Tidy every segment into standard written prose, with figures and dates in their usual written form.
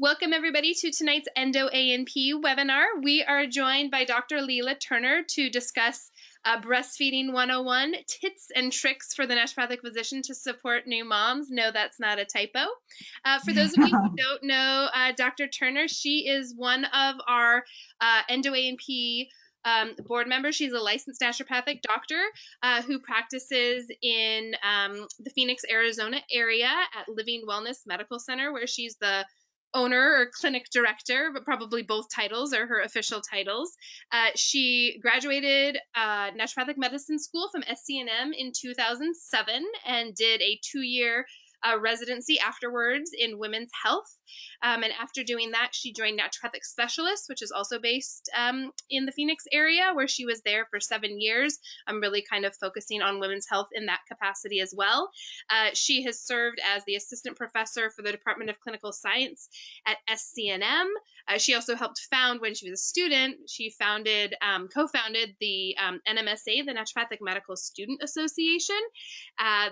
Welcome everybody to tonight's Endo A&P webinar. We are joined by Dr. Leila Turner to discuss Breastfeeding 101, tips and tricks for the naturopathic physician to support new moms. No, that's not a typo. For those of you who don't know Dr. Turner, she is one of our Endo A&P board members. She's a licensed naturopathic doctor who practices in the Phoenix, Arizona area at Living Wellness Medical Center, where she's the owner or clinic director, but probably both titles are her official titles. She graduated naturopathic medicine school from SCNM in 2007 and did a 2-year residency afterwards in women's health. And after doing that, she joined Naturopathic Specialists, which is also based in the Phoenix area, where she was there for 7 years. I'm really kind of focusing on women's health in that capacity as well. She has served as the assistant professor for the Department of Clinical Science at SCNM. She also helped found, when she was a student, she co-founded the NMSA, the Naturopathic Medical Student Association.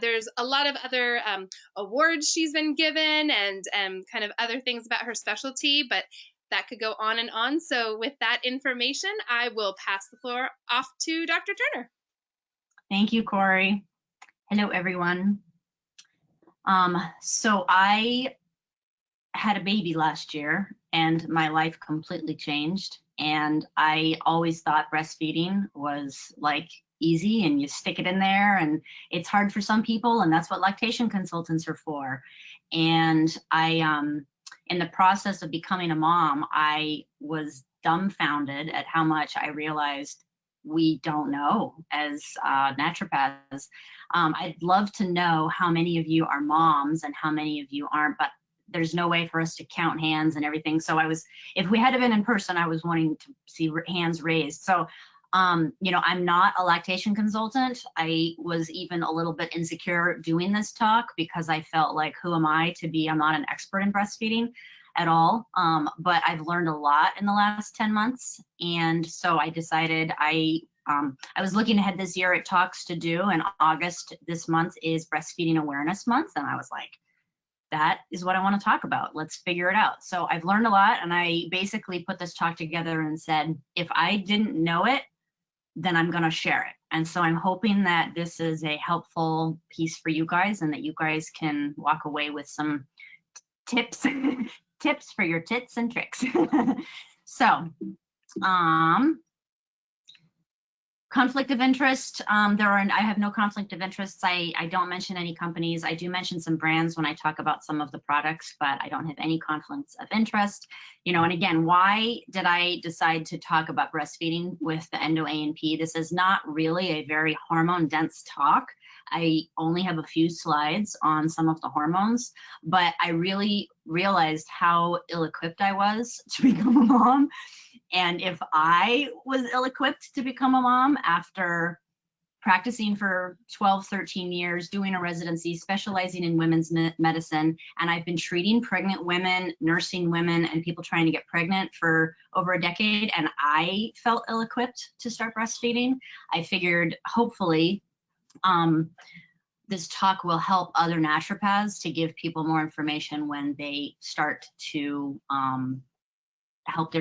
There's a lot of other awards she's been given and kind of other things about her specialty, but that could go on and on. So with that information, I will pass the floor off to Dr. Turner. Thank you, Corey. Hello, everyone. So I had a baby last year and my life completely changed. And I always thought breastfeeding was like easy and you stick it in there, and it's hard for some people, and that's what lactation consultants are for. And in the process of becoming a mom, I was dumbfounded at how much I realized we don't know as naturopaths. I'd love to know how many of you are moms and how many of you aren't, but there's no way for us to count hands and everything. So if we had been in person, I was wanting to see hands raised. So, you know, I'm not a lactation consultant. I was even a little bit insecure doing this talk because I felt like, who am I to be? I'm not an expert in breastfeeding at all. But I've learned a lot in the last 10 months. And so I decided I was looking ahead this year at talks to do, and August this month is Breastfeeding Awareness Month. And I was like, that is what I want to talk about. Let's figure it out. So I've learned a lot, and I basically put this talk together and said, if I didn't know it, then I'm going to share it. And so I'm hoping that this is a helpful piece for you guys and that you guys can walk away with some tips, tips for your tits and tricks. So, conflict of interest, I have no conflict of interests. I don't mention any companies. I do mention some brands when I talk about some of the products, but I don't have any conflicts of interest. You know, and again, why did I decide to talk about breastfeeding with the Endo A&P? This is not really a very hormone dense talk. I only have a few slides on some of the hormones, but I really realized how ill-equipped I was to become a mom. And if I was ill-equipped to become a mom after practicing for 12, 13 years, doing a residency, specializing in women's medicine, and I've been treating pregnant women, nursing women, and people trying to get pregnant for over a decade, and I felt ill-equipped to start breastfeeding, I figured hopefully this talk will help other naturopaths to give people more information when they start to help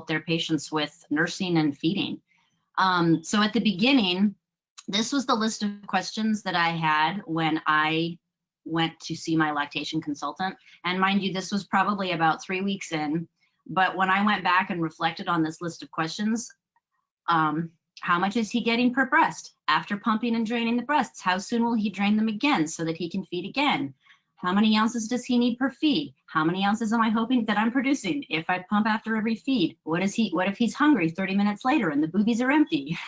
their patients with nursing and feeding. So at the beginning, this was the list of questions that I had when I went to see my lactation consultant. And mind you, this was probably about 3 weeks in, but when I went back and reflected on this list of questions, how much is he getting per breast after pumping and draining the breasts? How soon will he drain them again so that he can feed again? How many ounces does he need per feed? How many ounces am I hoping that I'm producing if I pump after every feed? What if he's hungry 30 minutes later and the boobies are empty?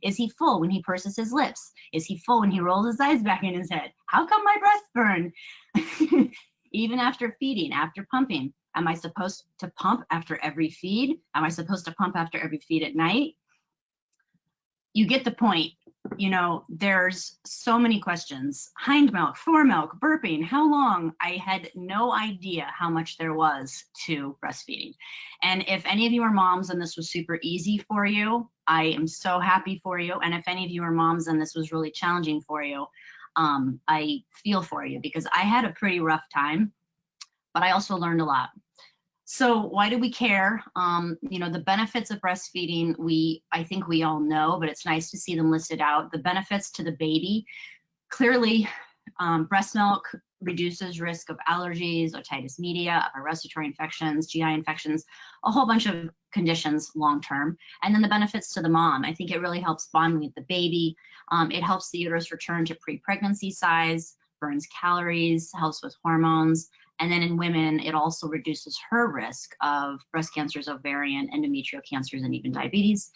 Is he full when he purses his lips? Is he full when he rolls his eyes back in his head? How come my breasts burn? Even after feeding, after pumping, am I supposed to pump after every feed? Am I supposed to pump after every feed at night? You get the point. You know, there's so many questions. Hind milk, fore milk, burping, how long? I had no idea how much there was to breastfeeding. And if any of you are moms and this was super easy for you, I am so happy for you. And if any of you are moms and this was really challenging for you, I feel for you because I had a pretty rough time, but I also learned a lot. So why do we care? You know, the benefits of breastfeeding, I think we all know, but it's nice to see them listed out. The benefits to the baby, clearly, breast milk reduces risk of allergies, otitis media, upper respiratory infections, GI infections, a whole bunch of conditions long-term. And then the benefits to the mom, I think it really helps bonding with the baby. It helps the uterus return to pre-pregnancy size, burns calories, helps with hormones. And then in women, it also reduces her risk of breast cancers, ovarian, endometrial cancers, and even diabetes.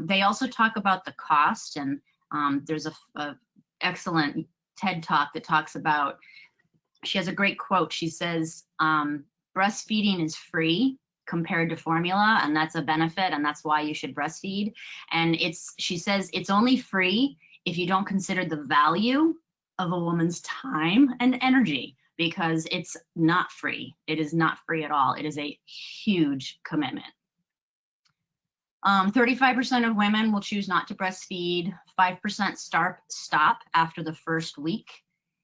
They also talk about the cost, and there's a excellent TED Talk that talks about, she has a great quote. She says, breastfeeding is free compared to formula, and that's a benefit, and that's why you should breastfeed. And she says, it's only free if you don't consider the value of a woman's time and energy, because it's not free. It is not free at all. It is a huge commitment. 35% of women will choose not to breastfeed, 5% stop after the first week,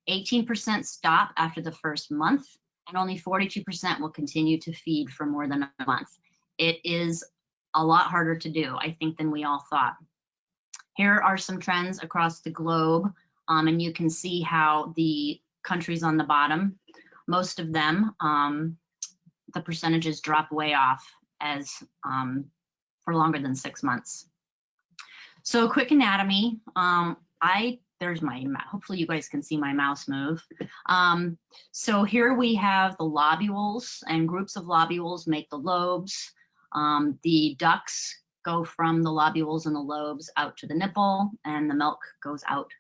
18% stop after the first month, and only 42% will continue to feed for more than a month. It is a lot harder to do, I think, than we all thought. Here are some trends across the globe, and you can see how the countries on the bottom, most of them, the percentages drop way off as for longer than 6 months. So quick anatomy. There's my, hopefully you guys can see my mouse move. So here we have the lobules, and groups of lobules make the lobes. The ducts go from the lobules and the lobes out to the nipple, and the milk goes out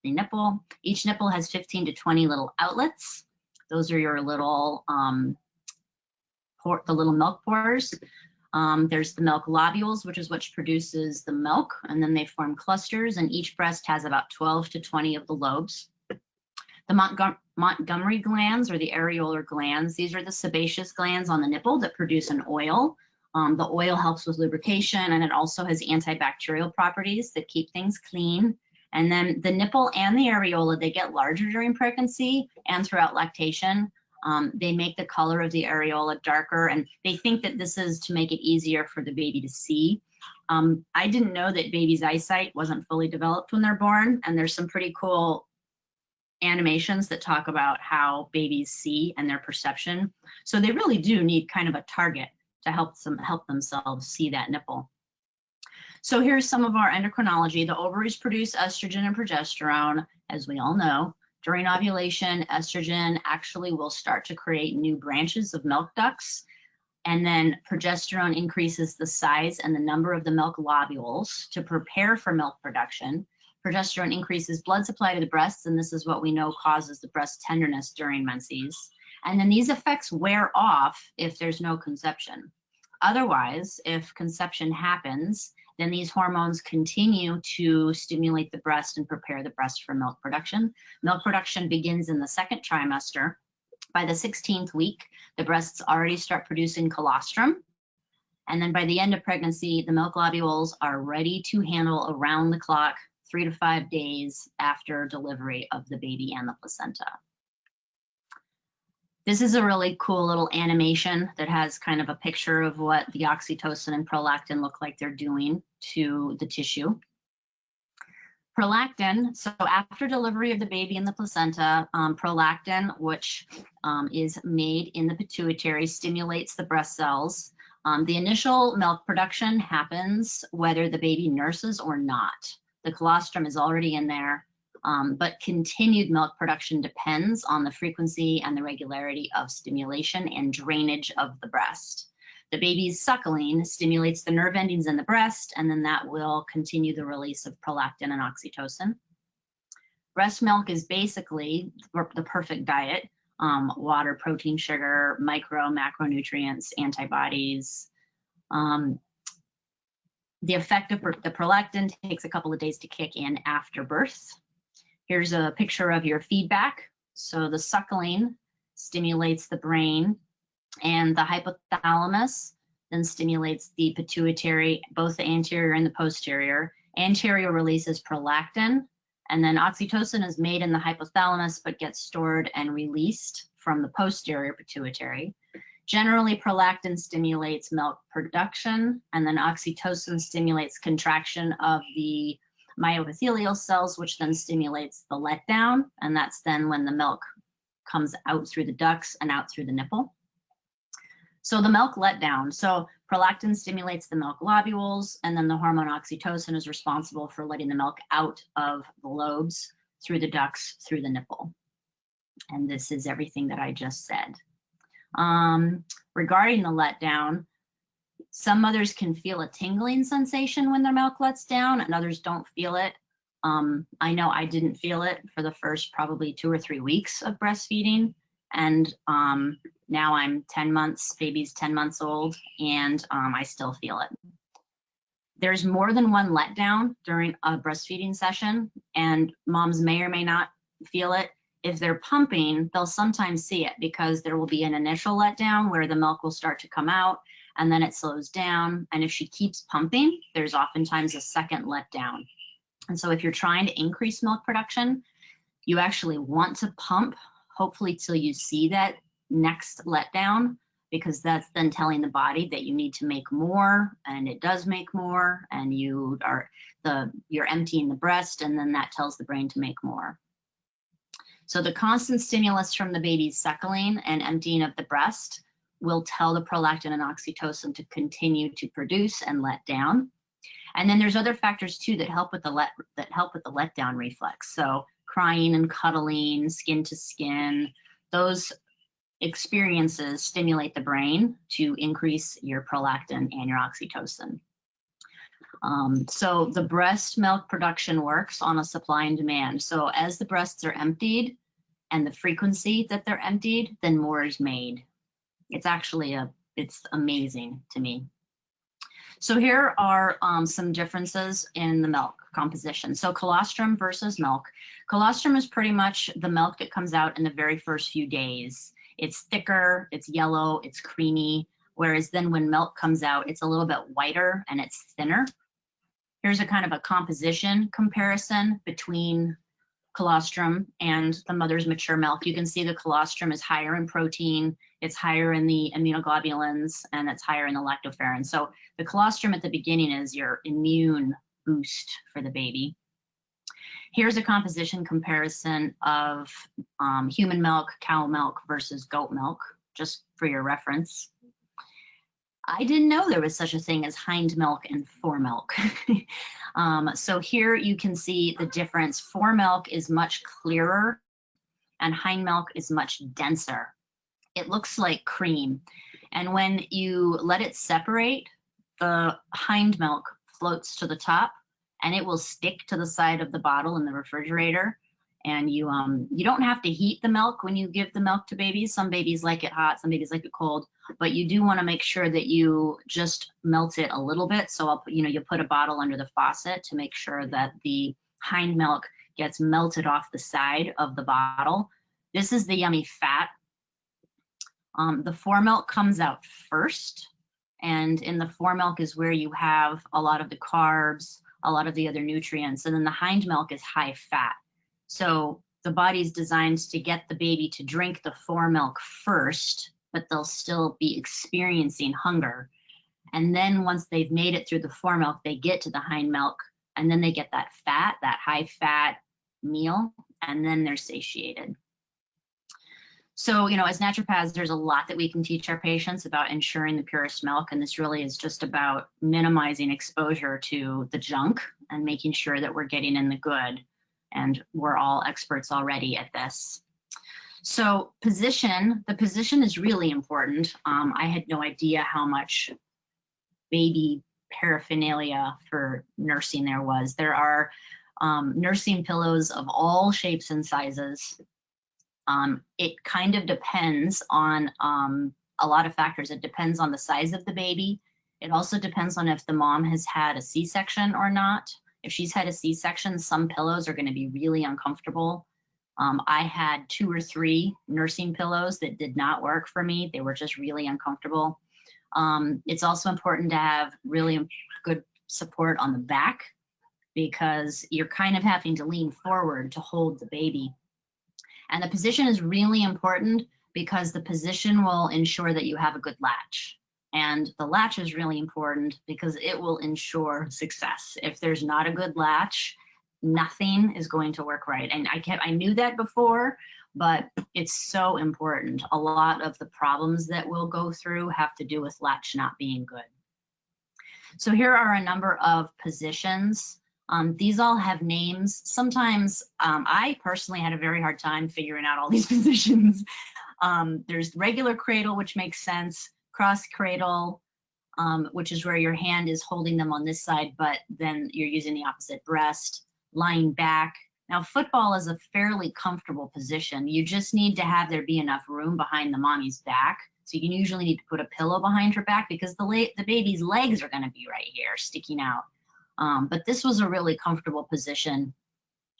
the nipple. Each nipple has 15 to 20 little outlets. Those are your little, the little milk pores. There's the milk lobules, which is what produces the milk, and then they form clusters, and each breast has about 12 to 20 of the lobes. The Montgomery glands, or the areolar glands, these are the sebaceous glands on the nipple that produce an oil. The oil helps with lubrication, and it also has antibacterial properties that keep things clean. And then the nipple and the areola, they get larger during pregnancy and throughout lactation. They make the color of the areola darker, and they think that this is to make it easier for the baby to see. I didn't know that baby's eyesight wasn't fully developed when they're born, and there's some pretty cool animations that talk about how babies see and their perception. So they really do need kind of a target to help themselves see that nipple. So here's some of our endocrinology. The ovaries produce estrogen and progesterone, as we all know. During ovulation, estrogen actually will start to create new branches of milk ducts, and then progesterone increases the size and the number of the milk lobules to prepare for milk production. Progesterone increases blood supply to the breasts, and this is what we know causes the breast tenderness during menses. And then these effects wear off if there's no conception. Otherwise, if conception happens, then these hormones continue to stimulate the breast and prepare the breast for milk production. Milk production begins in the second trimester. By the 16th week, the breasts already start producing colostrum. And then by the end of pregnancy, the milk globules are ready to handle around the clock 3 to 5 days after delivery of the baby and the placenta. This is a really cool little animation that has kind of a picture of what the oxytocin and prolactin look like they're doing to the tissue. Prolactin, so after delivery of the baby and the placenta, prolactin, which is made in the pituitary, stimulates the breast cells. The initial milk production happens whether the baby nurses or not. The colostrum is already in there. But continued milk production depends on the frequency and the regularity of stimulation and drainage of the breast. The baby's suckling stimulates the nerve endings in the breast, and then that will continue the release of prolactin and oxytocin. Breast milk is basically the perfect diet. Water, protein, sugar, micro, macronutrients, antibodies. The effect of the prolactin takes a couple of days to kick in after birth. Here's a picture of your feedback. So the suckling stimulates the brain, and the hypothalamus then stimulates the pituitary, both the anterior and the posterior. Anterior releases prolactin, and then oxytocin is made in the hypothalamus but gets stored and released from the posterior pituitary. Generally, prolactin stimulates milk production, and then oxytocin stimulates contraction of the myoepithelial cells, which then stimulates the letdown, and that's then when the milk comes out through the ducts and out through the nipple. So the milk letdown. So prolactin stimulates the milk globules, and then the hormone oxytocin is responsible for letting the milk out of the lobes, through the ducts, through the nipple. And this is everything that I just said. Regarding the letdown, some mothers can feel a tingling sensation when their milk lets down, and others don't feel it. I know I didn't feel it for the first probably 2 or 3 weeks of breastfeeding, and now I'm 10 months, baby's 10 months old, and I still feel it. There's more than one letdown during a breastfeeding session, and moms may or may not feel it. If they're pumping, they'll sometimes see it because there will be an initial letdown where the milk will start to come out and then it slows down. And if she keeps pumping, there's oftentimes a second letdown. And so if you're trying to increase milk production, you actually want to pump, hopefully till you see that next letdown, because that's then telling the body that you need to make more, and it does make more, and you're emptying the breast, and then that tells the brain to make more. So the constant stimulus from the baby's suckling and emptying of the breast will tell the prolactin and oxytocin to continue to produce and let down. And then there's other factors too that help with the letdown reflex. So crying and cuddling, skin to skin, those experiences stimulate the brain to increase your prolactin and your oxytocin. So the breast milk production works on a supply and demand. So as the breasts are emptied and the frequency that they're emptied, then more is made. It's actually it's amazing to me. So here are some differences in the milk composition. So colostrum versus milk. Colostrum is pretty much the milk that comes out in the very first few days. It's thicker, it's yellow, it's creamy, whereas then when milk comes out, it's a little bit whiter and it's thinner. Here's a kind of a composition comparison between colostrum and the mother's mature milk. You can see the colostrum is higher in protein, it's higher in the immunoglobulins, and it's higher in the lactoferrin. So the colostrum at the beginning is your immune boost for the baby. Here's a composition comparison of human milk, cow milk versus goat milk, just for your reference. I didn't know there was such a thing as hind milk and fore milk. So here you can see the difference. Fore milk is much clearer and hind milk is much denser. It looks like cream. And when you let it separate, the hind milk floats to the top and it will stick to the side of the bottle in the refrigerator. And you don't have to heat the milk when you give the milk to babies. Some babies like it hot, some babies like it cold, but you do want to make sure that you just melt it a little bit. So you put a bottle under the faucet to make sure that the hind milk gets melted off the side of the bottle. This is the yummy fat. The fore milk comes out first, and in the fore milk is where you have a lot of the carbs, a lot of the other nutrients, and then the hind milk is high fat. So the body's designed to get the baby to drink the fore milk first, but they'll still be experiencing hunger. And then once they've made it through the fore milk, they get to the hind milk, and then they get that fat, that high fat meal, and then they're satiated. So, as naturopaths, there's a lot that we can teach our patients about ensuring the purest milk, and this really is just about minimizing exposure to the junk and making sure that we're getting in the good. And we're all experts already at this. So the position is really important. I had no idea how much baby paraphernalia for nursing there was. There are nursing pillows of all shapes and sizes. It kind of depends on a lot of factors. It depends on the size of the baby. It also depends on if the mom has had a C-section or not. If she's had a C-section, some pillows are going to be really uncomfortable. I had 2 or 3 nursing pillows that did not work for me. They were just really uncomfortable. It's also important to have really good support on the back because you're kind of having to lean forward to hold the baby. And the position is really important because the position will ensure that you have a good latch. And the latch is really important because it will ensure success. If there's not a good latch, nothing is going to work right. And I knew that before, but it's so important. A lot of the problems that we'll go through have to do with latch not being good. So here are a number of positions. These all have names. Sometimes I personally had a very hard time figuring out all these positions. There's regular cradle, which makes sense, cross cradle, which is where your hand is holding them on this side, but then you're using the opposite breast, lying back. Now, football is a fairly comfortable position. You just need to have there be enough room behind the mommy's back. So you usually need to put a pillow behind her back because the baby's legs are going to be right here sticking out. But this was a really comfortable position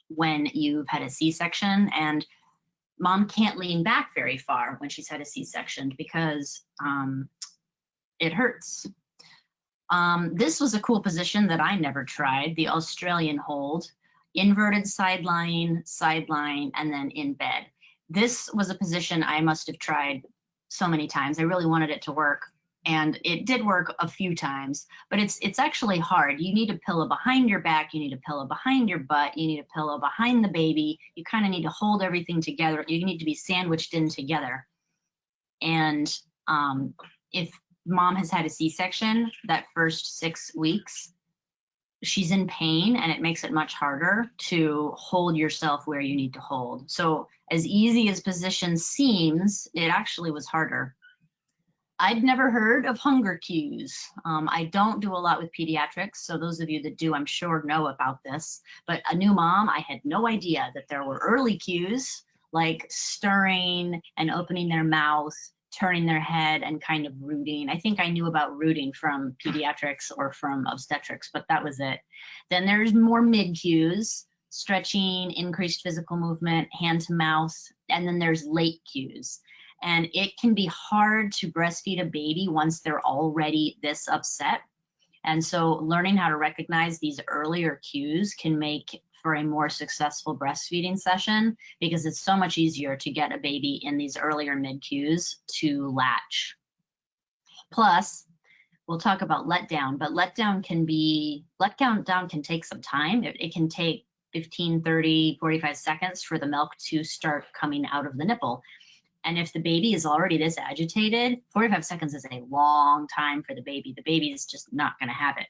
when you've had a C-section, and mom can't lean back very far when she's had a C-section because it hurts. This was a cool position that I never tried, the Australian hold, inverted side lying, and then in bed. This was a position I must have tried so many times. I really wanted it to work, and it did work a few times, but it's actually hard. You need a pillow behind your back, you need a pillow behind your butt, you need a pillow behind the baby. You kind of need to hold everything together. You need to be sandwiched in together. And if mom has had a C-section, that first 6 weeks, she's in pain, and it makes it much harder to hold yourself where you need to hold. So as easy as position seems, it actually was harder. I'd never heard of hunger cues. I don't do a lot with pediatrics, so those of you that do, I'm sure, know about this. But a new mom, I had no idea that there were early cues like stirring and opening their mouth, turning their head, and kind of rooting. I think I knew about rooting from pediatrics or from obstetrics, but that was it. Then there's more mid cues, stretching, increased physical movement, hand to mouth, and then there's late cues. And it can be hard to breastfeed a baby once they're already this upset. And so learning how to recognize these earlier cues can make for a more successful breastfeeding session, because it's so much easier to get a baby in these earlier mid cues to latch. Plus, we'll talk about letdown, but letdown can take some time. It can take 15, 30, 45 seconds for the milk to start coming out of the nipple. And if the baby is already this agitated, 45 seconds is a long time for the baby. The baby is just not going to have it.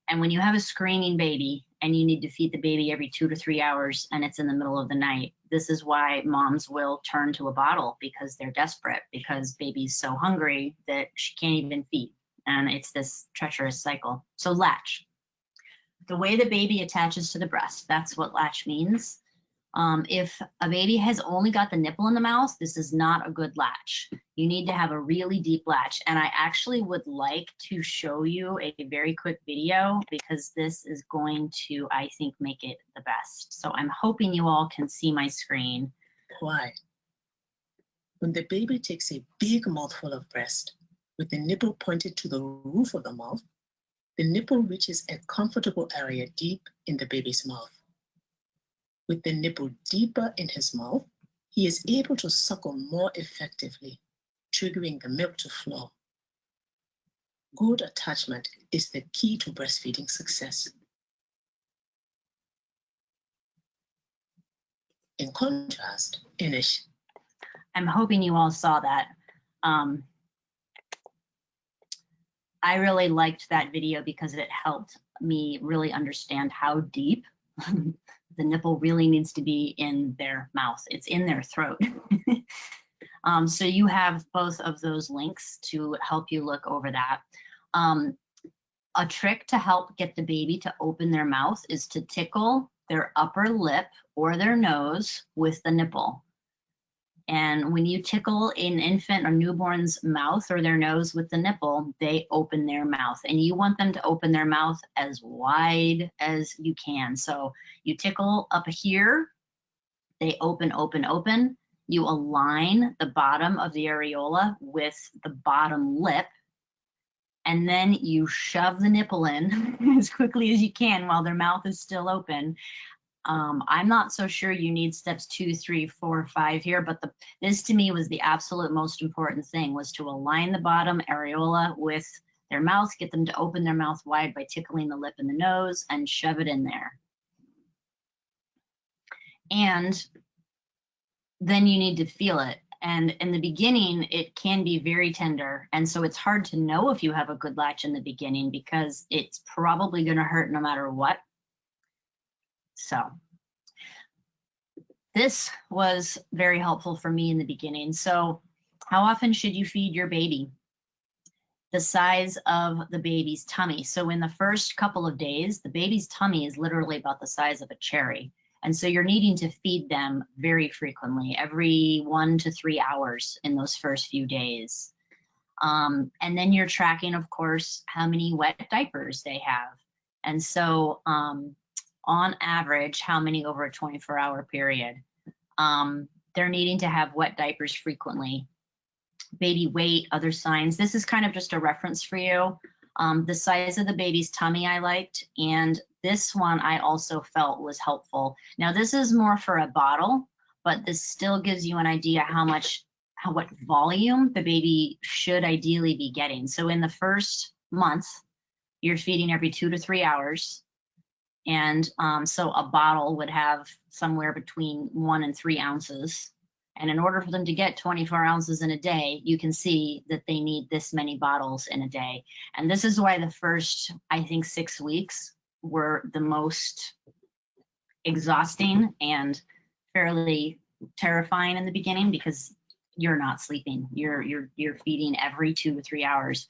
And when you have a screaming baby and you need to feed the baby every 2 to 3 hours and it's in the middle of the night, this is why moms will turn to a bottle, because they're desperate, because baby's so hungry that she can't even feed. And it's this treacherous cycle. So latch. The way the baby attaches to the breast, that's what latch means. If a baby has only got the nipple in the mouth, this is not a good latch. You need to have a really deep latch. And I actually would like to show you a very quick video, because this is going to, I think, make it the best. So I'm hoping you all can see my screen. Why? When the baby takes a big mouthful of breast with the nipple pointed to the roof of the mouth, the nipple reaches a comfortable area deep in the baby's mouth. With the nipple deeper in his mouth, he is able to suckle more effectively, triggering the milk to flow. Good attachment is the key to breastfeeding success. In contrast, Inish. I'm hoping you all saw that. I really liked that video because it helped me really understand how deep the nipple really needs to be in their mouth. It's in their throat. So you have both of those links to help you look over that. A trick to help get the baby to open their mouth is to tickle their upper lip or their nose with the nipple. And when you tickle an infant or newborn's mouth or their nose with the nipple, they open their mouth. And you want them to open their mouth as wide as you can. So you tickle up here, they open, open, open. You align the bottom of the areola with the bottom lip. And then you shove the nipple in as quickly as you can while their mouth is still open. I'm not so sure you need steps 2, 3, 4, 5 here, but this to me was the absolute most important thing, was to align the bottom areola with their mouth, get them to open their mouth wide by tickling the lip and the nose, and shove it in there. And then you need to feel it. And in the beginning, it can be very tender. And so it's hard to know if you have a good latch in the beginning because it's probably going to hurt no matter what. So this was very helpful for me in the beginning. So how often should you feed your baby? The size of the baby's tummy. So in the first couple of days, the baby's tummy is literally about the size of a cherry. And so you're needing to feed them very frequently, every 1 to 3 hours in those first few days. And then you're tracking, of course, how many wet diapers they have. And so on average, how many over a 24-hour period. They're needing to have wet diapers frequently. Baby weight, other signs. This is kind of just a reference for you. The size of the baby's tummy I liked, and this one I also felt was helpful. Now this is more for a bottle, but this still gives you an idea what volume the baby should ideally be getting. So in the first month, you're feeding every 2 to 3 hours. And so a bottle would have somewhere between 1 and 3 ounces. And in order for them to get 24 ounces in a day, you can see that they need this many bottles in a day. And this is why the first, I think, 6 weeks were the most exhausting and fairly terrifying in the beginning, because you're not sleeping. You're feeding every 2 to 3 hours.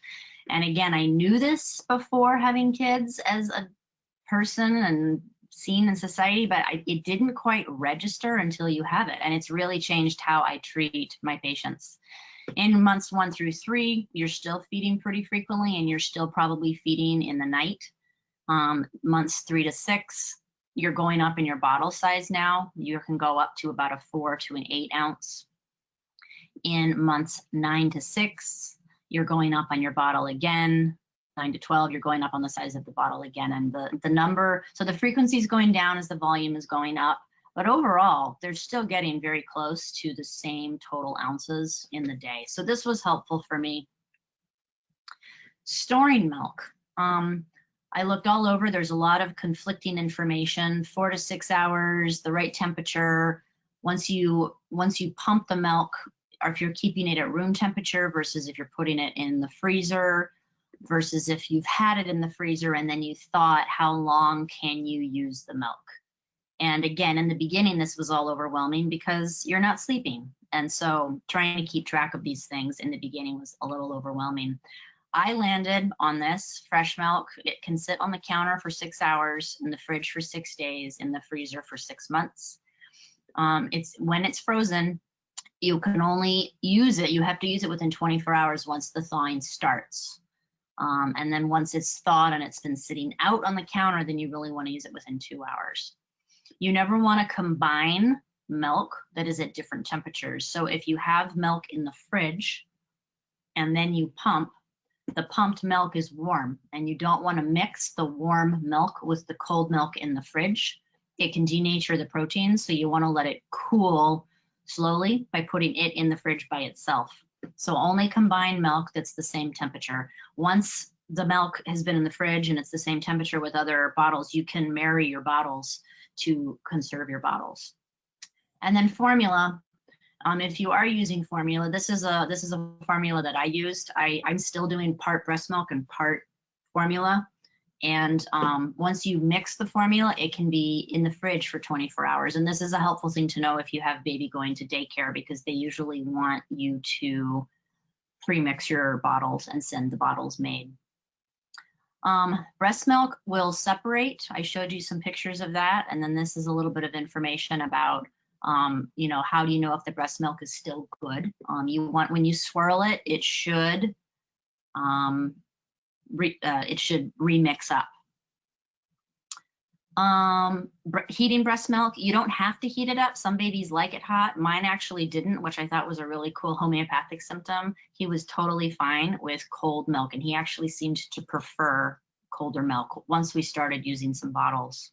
And again, I knew this before having kids as a person and seen in society, but it didn't quite register until you have it. And it's really changed how I treat my patients. In months 1 through 3, you're still feeding pretty frequently, and you're still probably feeding in the night. Months 3 to 6, you're going up in your bottle size now. You can go up to about a 4 to an 8 ounce. In months 9 to 6, you're going up on your bottle again. 9 to 12, you're going up on the size of the bottle again. And the number, so the frequency is going down as the volume is going up, but overall, they're still getting very close to the same total ounces in the day. So this was helpful for me. Storing milk. I looked all over. There's a lot of conflicting information. 4 to 6 hours, the right temperature. Once you pump the milk, or if you're keeping it at room temperature versus if you're putting it in the freezer, versus if you've had it in the freezer and then you thought, how long can you use the milk? And again, in the beginning, this was all overwhelming because you're not sleeping. And so trying to keep track of these things in the beginning was a little overwhelming. I landed on this fresh milk. It can sit on the counter for 6 hours, in the fridge for 6 days, in the freezer for 6 months. When it's frozen, you can only use it. You have to use it within 24 hours once the thawing starts. And then once it's thawed and it's been sitting out on the counter, then you really want to use it within 2 hours. You never want to combine milk that is at different temperatures. So if you have milk in the fridge and then you pump, the pumped milk is warm, and you don't want to mix the warm milk with the cold milk in the fridge. It can denature the proteins, so you want to let it cool slowly by putting it in the fridge by itself. So only combine milk that's the same temperature. Once the milk has been in the fridge and it's the same temperature with other bottles, you can marry your bottles to conserve your bottles. And then formula. If you are using formula, this is a formula that I used. I'm still doing part breast milk and part formula. And once you mix the formula, it can be in the fridge for 24 hours. And this is a helpful thing to know if you have baby going to daycare, because they usually want you to pre-mix your bottles and send the bottles made. Breast milk will separate. I showed you some pictures of that. And then this is a little bit of information about, how do you know if the breast milk is still good? When you swirl it, it should remix up. Heating breast milk, you don't have to heat it up. Some babies like it hot. Mine actually didn't, which I thought was a really cool homeopathic symptom. He was totally fine with cold milk, and he actually seemed to prefer colder milk once we started using some bottles.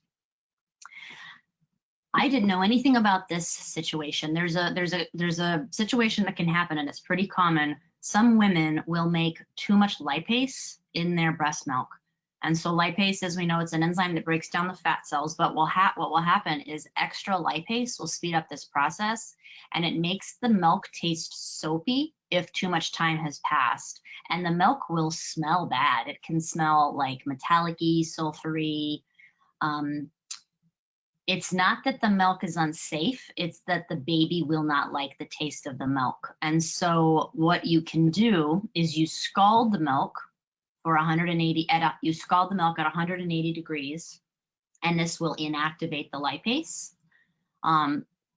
I didn't know anything about this situation. There's a situation that can happen, and it's pretty common. Some women will make too much lipase in their breast milk. And so lipase, as we know, it's an enzyme that breaks down the fat cells, but what will happen is extra lipase will speed up this process, and it makes the milk taste soapy if too much time has passed. And the milk will smell bad. It can smell like metallic-y, sulfury. It's not that the milk is unsafe, it's that the baby will not like the taste of the milk. And so what you can do is you scald the milk for 180, you scald the milk at 180 degrees, and this will inactivate the lipase.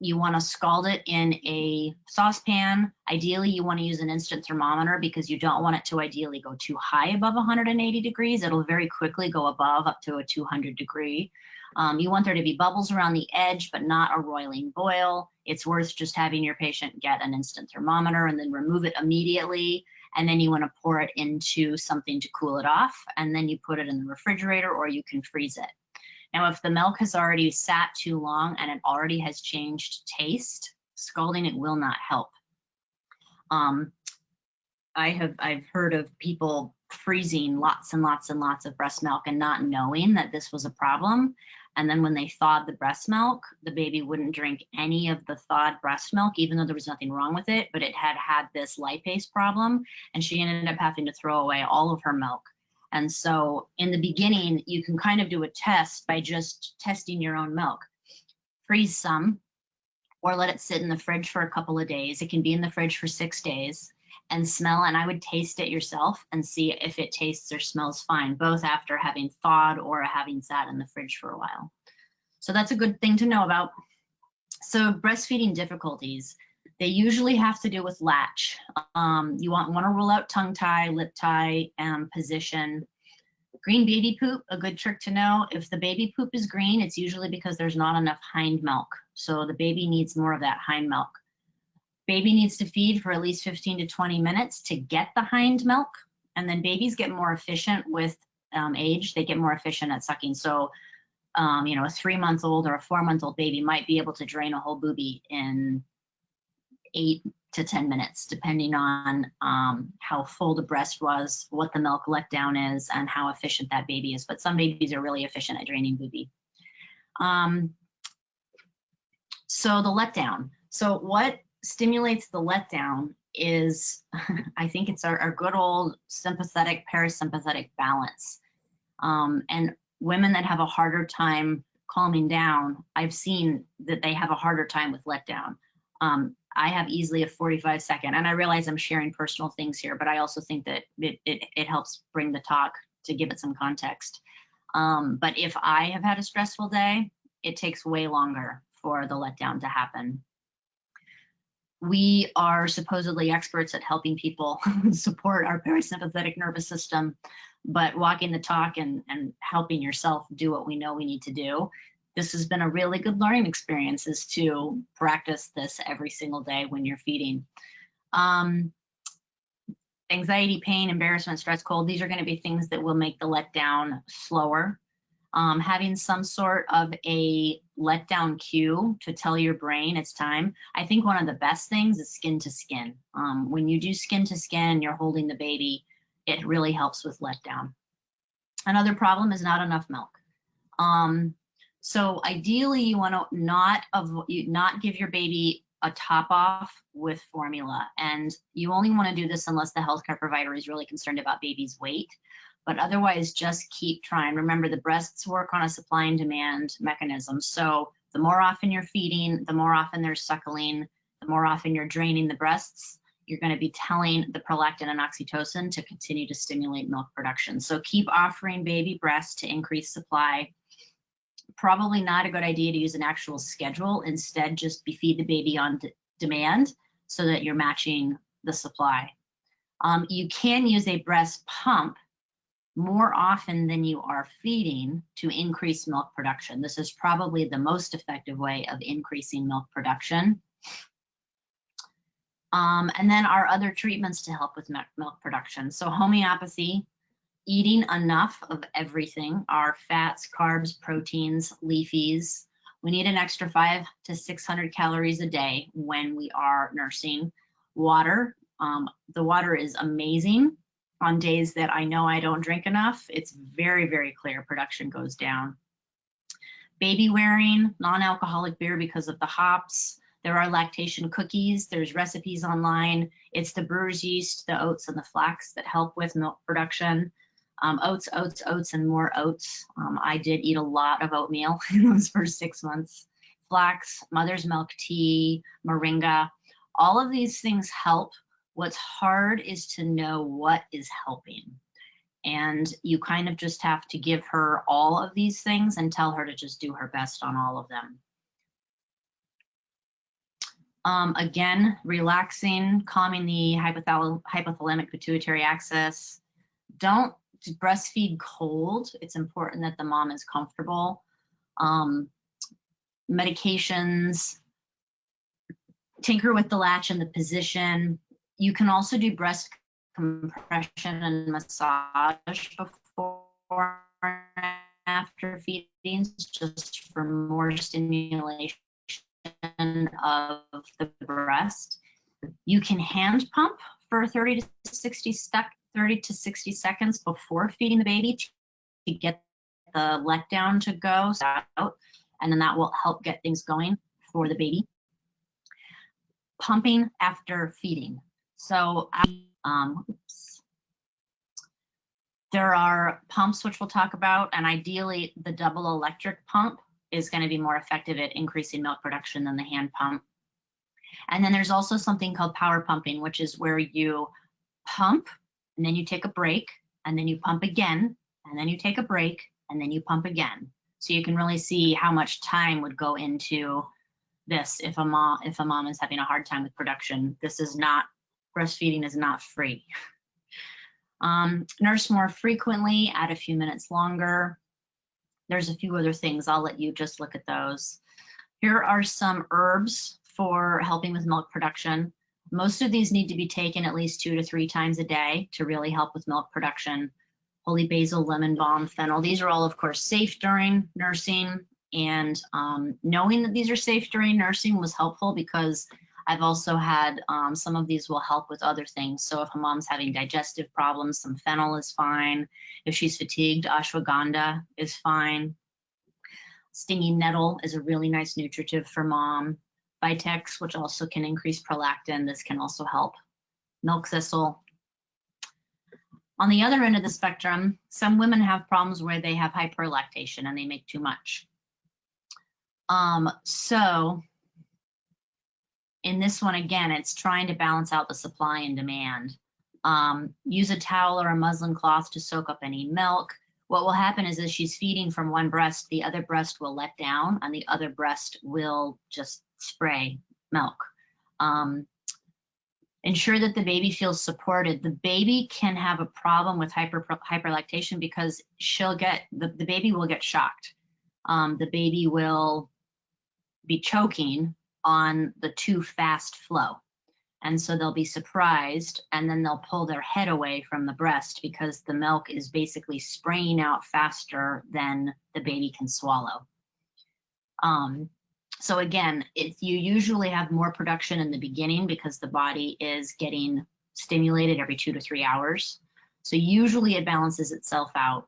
You want to scald it in a saucepan. Ideally, you want to use an instant thermometer because you don't want it to ideally go too high above 180 degrees. It'll very quickly go above up to a 200 degree. You want there to be bubbles around the edge, but not a roiling boil. It's worth just having your patient get an instant thermometer and then remove it immediately. And then you want to pour it into something to cool it off. And then you put it in the refrigerator, or you can freeze it. Now, if the milk has already sat too long and it already has changed taste, scalding it will not help. I've heard of people freezing lots and lots and lots of breast milk and not knowing that this was a problem. And then when they thawed the breast milk, the baby wouldn't drink any of the thawed breast milk, even though there was nothing wrong with it, but it had this lipase problem, and she ended up having to throw away all of her milk. And so in the beginning, you can kind of do a test by just testing your own milk. Freeze some, or let it sit in the fridge for a couple of days. It can be in the fridge for 6 days, and smell, and I would taste it yourself and see if it tastes or smells fine, both after having thawed or having sat in the fridge for a while. So that's a good thing to know about. So breastfeeding difficulties, they usually have to do with latch. You want to rule out tongue tie, lip tie, position. Green baby poop, a good trick to know. If the baby poop is green, it's usually because there's not enough hind milk. So the baby needs more of that hind milk. Baby needs to feed for at least 15 to 20 minutes to get the hind milk. And then babies get more efficient with age. They get more efficient at sucking. So, a 3-month-old or a 4-month-old baby might be able to drain a whole boobie in 8 to 10 minutes, depending on how full the breast was, what the milk letdown is, and how efficient that baby is. But some babies are really efficient at draining boobie. So the letdown. So what stimulates the letdown is, I think it's our good old sympathetic parasympathetic balance. And women that have a harder time calming down, I've seen that they have a harder time with letdown. I have easily a 45-second, and I realize I'm sharing personal things here, but I also think that it helps bring the talk to give it some context. But if I have had a stressful day, it takes way longer for the letdown to happen. We are supposedly experts at helping people support our parasympathetic nervous system, but walking the talk and helping yourself do what we know we need to do. This has been a really good learning experience, is to practice this every single day when you're feeding. Anxiety, pain, embarrassment, stress, cold, these are going to be things that will make the letdown slower. Having some sort of a letdown cue to tell your brain it's time. I think one of the best things is skin to skin. When you do skin to skin, you're holding the baby, it really helps with letdown. Another problem is not enough milk. So ideally you want to not give your baby a top off with formula, and you only want to do this unless the healthcare provider is really concerned about baby's weight. But otherwise, just keep trying. Remember, the breasts work on a supply and demand mechanism. So the more often you're feeding, the more often there's suckling, the more often you're draining the breasts, you're going to be telling the prolactin and oxytocin to continue to stimulate milk production. So keep offering baby breast to increase supply. Probably not a good idea to use an actual schedule. Instead, just feed the baby on demand so that you're matching the supply. You can use a breast pump more often than you are feeding to increase milk production. This is probably the most effective way of increasing milk production. And then our other treatments to help with milk production. So homeopathy, eating enough of everything, our fats, carbs, proteins, leafies, We need an extra 500 to 600 calories a day when we are nursing. Water, the water is amazing. On days that I know I don't drink enough, it's very, very clear production goes down. Baby wearing, non-alcoholic beer because of the hops. There are lactation cookies. There's recipes online. It's the brewer's yeast, the oats, and the flax that help with milk production. Oats, oats, oats, and more oats. I did eat a lot of oatmeal in those first 6 months. Flax, mother's milk tea, moringa. All of these things help. What's hard is to know what is helping. And you kind of just have to give her all of these things and tell her to just do her best on all of them. Again, relaxing, calming the hypothalamic pituitary axis. Don't breastfeed cold. It's important that the mom is comfortable. Medications, tinker with the latch and the position. You can also do breast compression and massage before and after feedings, just for more stimulation of the breast. You can hand pump for 30 to 60 seconds before feeding the baby to get the letdown to go out, and then that will help get things going for the baby. Pumping after feeding. So there are pumps which we'll talk about, and ideally the double electric pump is going to be more effective at increasing milk production than the hand pump. And then there's also something called power pumping, which is where you pump and then you take a break and then you pump again and then you take a break and then you pump again. So you can really see how much time would go into this if a mom is having a hard time with production. This is not, breastfeeding is not free. Nurse more frequently, add a few minutes longer. There's a few other things. I'll let you just look at those. Here are some herbs for helping with milk production. Most of these need to be taken at least 2 to 3 times a day to really help with milk production. Holy basil, lemon balm, fennel. These are all, of course, safe during nursing. And knowing that these are safe during nursing was helpful because I've also had some of these will help with other things. So if a mom's having digestive problems, some fennel is fine. If she's fatigued, ashwagandha is fine. Stinging nettle is a really nice nutritive for mom. Vitex, which also can increase prolactin. This can also help. Milk thistle. On the other end of the spectrum, some women have problems where they have hyperlactation and they make too much. So in this one, again, it's trying to balance out the supply and demand. Use a towel or a muslin cloth to soak up any milk. What will happen is as she's feeding from one breast, the other breast will let down and the other breast will just spray milk. Ensure that the baby feels supported. The baby can have a problem with hyperlactation because she'll get, the baby will get shocked. The baby will be choking on the too fast flow. And so they'll be surprised and then they'll pull their head away from the breast because the milk is basically spraying out faster than the baby can swallow. So again, you usually have more production in the beginning because the body is getting stimulated every 2 to 3 hours. So usually it balances itself out.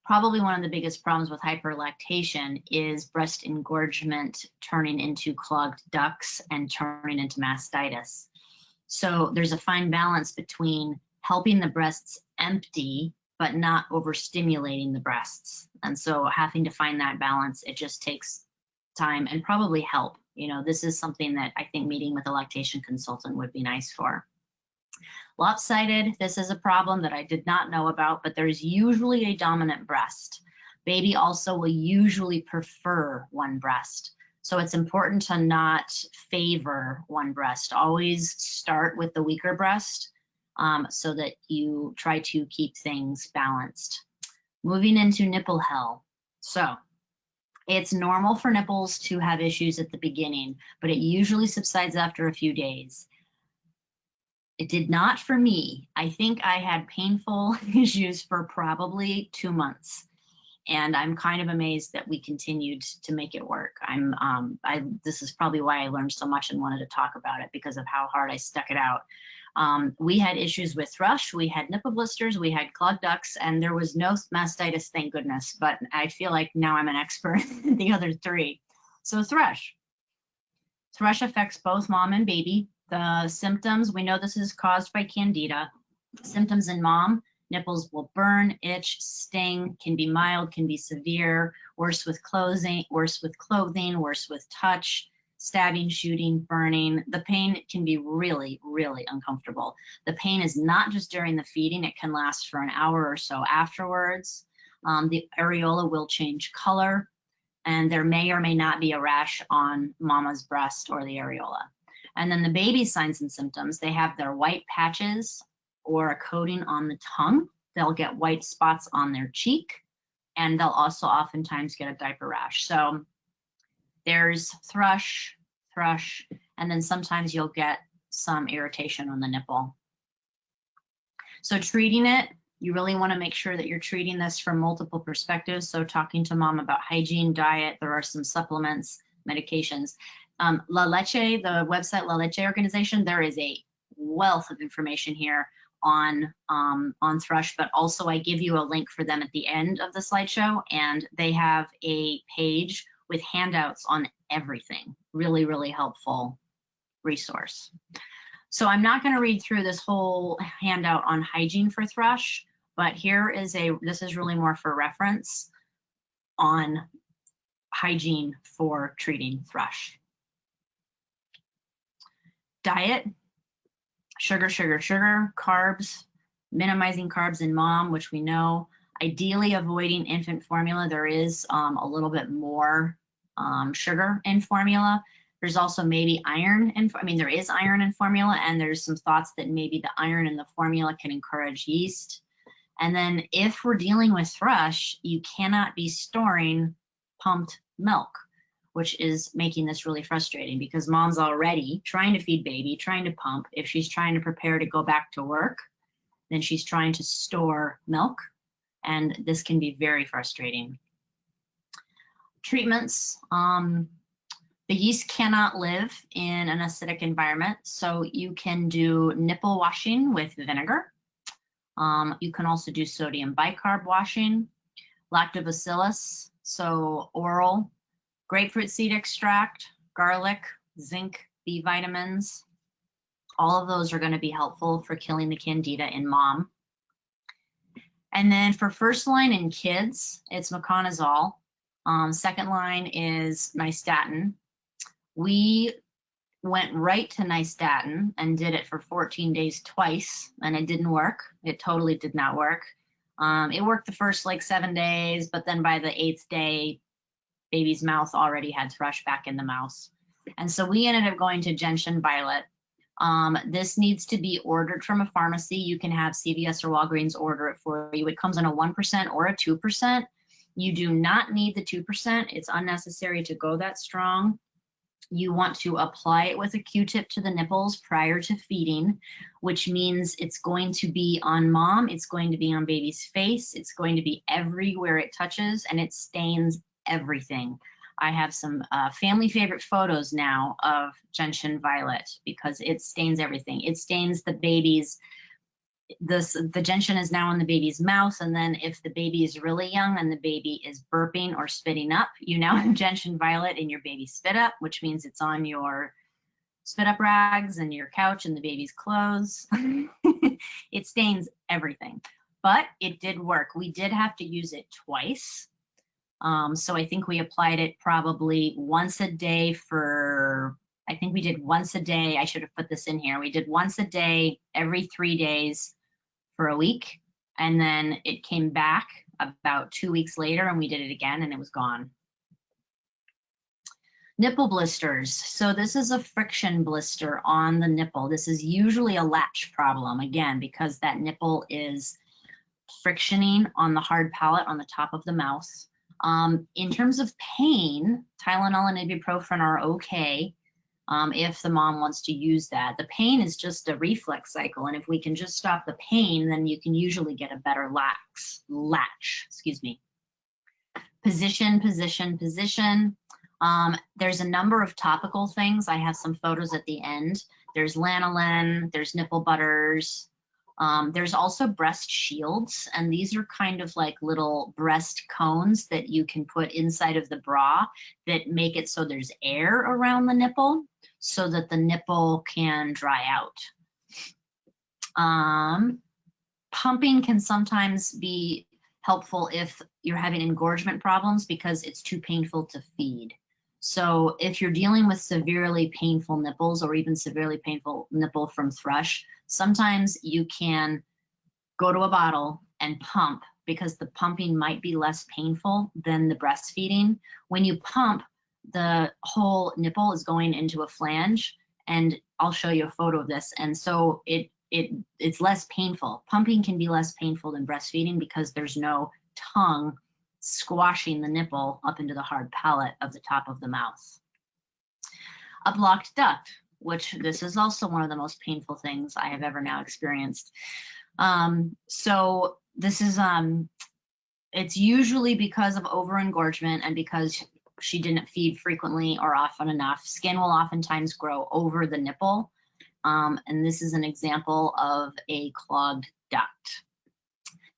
Probably one of the biggest problems with hyperlactation is breast engorgement turning into clogged ducts and turning into mastitis. So there's a fine balance between helping the breasts empty but not overstimulating the breasts. And so having to find that balance, it just takes time and probably help. You know, this is something that I think meeting with a lactation consultant would be nice for. Lopsided, this is a problem that I did not know about, but there's usually a dominant breast. Baby also will usually prefer one breast. So it's important to not favor one breast. Always start with the weaker breast so that you try to keep things balanced. Moving into nipple hell. So it's normal for nipples to have issues at the beginning, but it usually subsides after a few days. It did not for me. I think I had painful issues for probably 2 months. And I'm kind of amazed that we continued to make it work. This is probably why I learned so much and wanted to talk about it, because of how hard I stuck it out. We had issues with thrush, we had nipple blisters, we had clogged ducts, and there was no mastitis, thank goodness. But I feel like now I'm an expert in the other three. So thrush. Thrush affects both mom and baby. The symptoms, we know this is caused by Candida. Symptoms in mom: nipples will burn, itch, sting, can be mild, can be severe, worse with clothing, worse with touch, stabbing, shooting, burning. The pain can be really, really uncomfortable. The pain is not just during the feeding, it can last for an hour or so afterwards. The areola will change color, and there may or may not be a rash on mama's breast or the areola. And then the baby's signs and symptoms, they have their white patches or a coating on the tongue. They'll get white spots on their cheek, and they'll also oftentimes get a diaper rash. So there's thrush, and then sometimes you'll get some irritation on the nipple. So treating it, you really want to make sure that you're treating this from multiple perspectives. So talking to mom about hygiene, diet, there are some supplements, medications. La Leche, the website La Leche organization, there is a wealth of information here on thrush, but also I give you a link for them at the end of the slideshow, and they have a page with handouts on everything. Really, really helpful resource. So I'm not going to read through this whole handout on hygiene for thrush, but this is really more for reference on hygiene for treating thrush. Diet: sugar, carbs, minimizing carbs in mom, which we know. Ideally avoiding infant formula. There is a little bit more sugar in formula. There's also maybe iron there is iron in formula, and there's some thoughts that maybe the iron in the formula can encourage yeast. And then if we're dealing with thrush, you cannot be storing pumped milk, which is making this really frustrating because mom's already trying to feed baby, trying to pump. If she's trying to prepare to go back to work, then she's trying to store milk, and this can be very frustrating. Treatments: the yeast cannot live in an acidic environment, so you can do nipple washing with vinegar. You can also do sodium bicarb washing, lactobacillus, so oral, grapefruit seed extract, garlic, zinc, B vitamins. All of those are going to be helpful for killing the Candida in mom. And then for first line in kids, it's meconazole. Second line is nystatin. We went right to nystatin and did it for 14 days twice, and it didn't work. It totally did not work. It worked the first 7 days, but then by the 8th day, baby's mouth already had thrush back in the mouth. And so we ended up going to gentian violet. This needs to be ordered from a pharmacy. You can have CVS or Walgreens order it for you. It comes in a 1% or a 2%. You do not need the 2%. It's unnecessary to go that strong. You want to apply it with a Q-tip to the nipples prior to feeding, which means it's going to be on mom, it's going to be on baby's face, it's going to be everywhere it touches, and it stains everything. I have some family favorite photos now of gentian violet because it stains everything. It stains the baby's, the gentian is now in the baby's mouth, and then if the baby is really young and the baby is burping or spitting up, you now have gentian violet in your baby's spit up, which means it's on your spit up rags and your couch and the baby's clothes. It stains everything, but it did work. We did have to use it twice. So I think we applied it probably once a day for, I think we did once a day. I should have put this in here. We did once a day every 3 days for a week. And then it came back about 2 weeks later and we did it again and it was gone. Nipple blisters. So this is a friction blister on the nipple. This is usually a latch problem, again, because that nipple is frictioning on the hard palate on the top of the mouth. In terms of pain, Tylenol and ibuprofen are okay if the mom wants to use that. The pain is just a reflex cycle, and if we can just stop the pain, then you can usually get a better latch, excuse me. Position, position, position. There's a number of topical things. I have some photos at the end. There's lanolin, there's nipple butters. There's also breast shields, and these are kind of like little breast cones that you can put inside of the bra that make it so there's air around the nipple so that the nipple can dry out. Pumping can sometimes be helpful if you're having engorgement problems because it's too painful to feed. So if you're dealing with severely painful nipples or even severely painful nipple from thrush, sometimes you can go to a bottle and pump because the pumping might be less painful than the breastfeeding. When you pump, the whole nipple is going into a flange, and I'll show you a photo of this. And so it's less painful. Pumping can be less painful than breastfeeding because there's no tongue squashing the nipple up into the hard palate of the top of the mouth. A blocked duct, which this is also one of the most painful things I have ever now experienced. So this is, it's usually because of overengorgement and because she didn't feed frequently or often enough. Skin will oftentimes grow over the nipple. And this is an example of a clogged duct.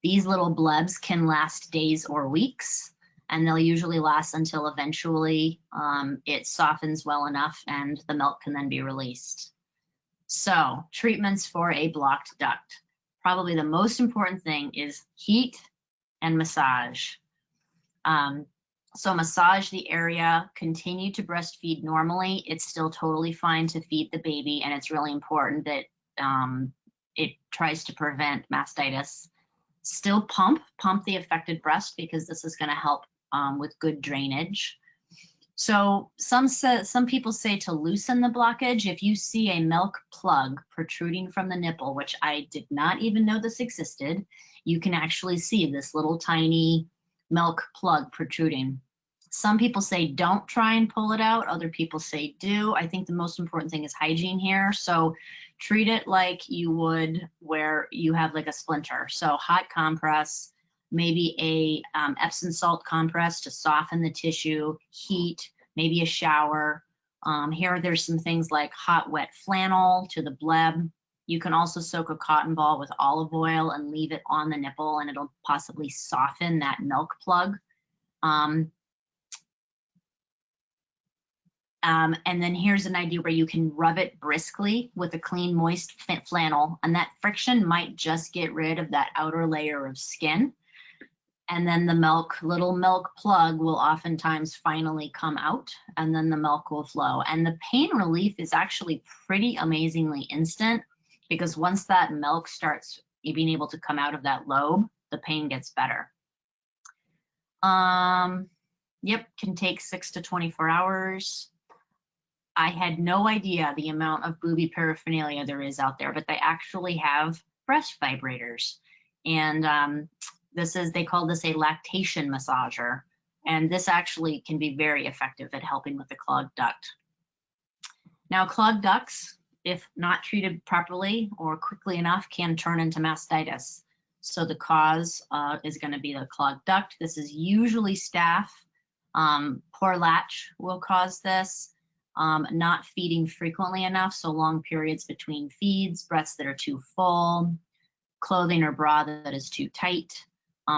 These little blebs can last days or weeks, and they'll usually last until eventually it softens well enough and the milk can then be released. So, treatments for a blocked duct. Probably the most important thing is heat and massage. So massage the area, continue to breastfeed normally. It's still totally fine to feed the baby, and it's really important that it tries to prevent mastitis. Still pump the affected breast because this is going to help with good drainage. So some people say to loosen the blockage. If you see a milk plug protruding from the nipple, which I did not even know this existed, you can actually see this little tiny milk plug protruding. Some people say don't try and pull it out. Other people say do. I think the most important thing is hygiene here. So treat it like you would where you have like a splinter. So hot compress, maybe a Epsom salt compress to soften the tissue, heat, maybe a shower. Here there's some things like hot wet flannel to the bleb. You can also soak a cotton ball with olive oil and leave it on the nipple, and it'll possibly soften that milk plug. And then here's an idea where you can rub it briskly with a clean, moist flannel, and that friction might just get rid of that outer layer of skin. And then the little milk plug will oftentimes finally come out, and then the milk will flow. And the pain relief is actually pretty amazingly instant because once that milk starts being able to come out of that lobe, the pain gets better. Yep, can take 6 to 24 hours. I had no idea the amount of booby paraphernalia there is out there, but they actually have breast vibrators. And they call this a lactation massager. And this actually can be very effective at helping with the clogged duct. Now, clogged ducts, if not treated properly or quickly enough, can turn into mastitis. So the cause is going to be the clogged duct. This is usually staph. Poor latch will cause this. Not feeding frequently enough, so long periods between feeds, breasts that are too full, clothing or bra that is too tight,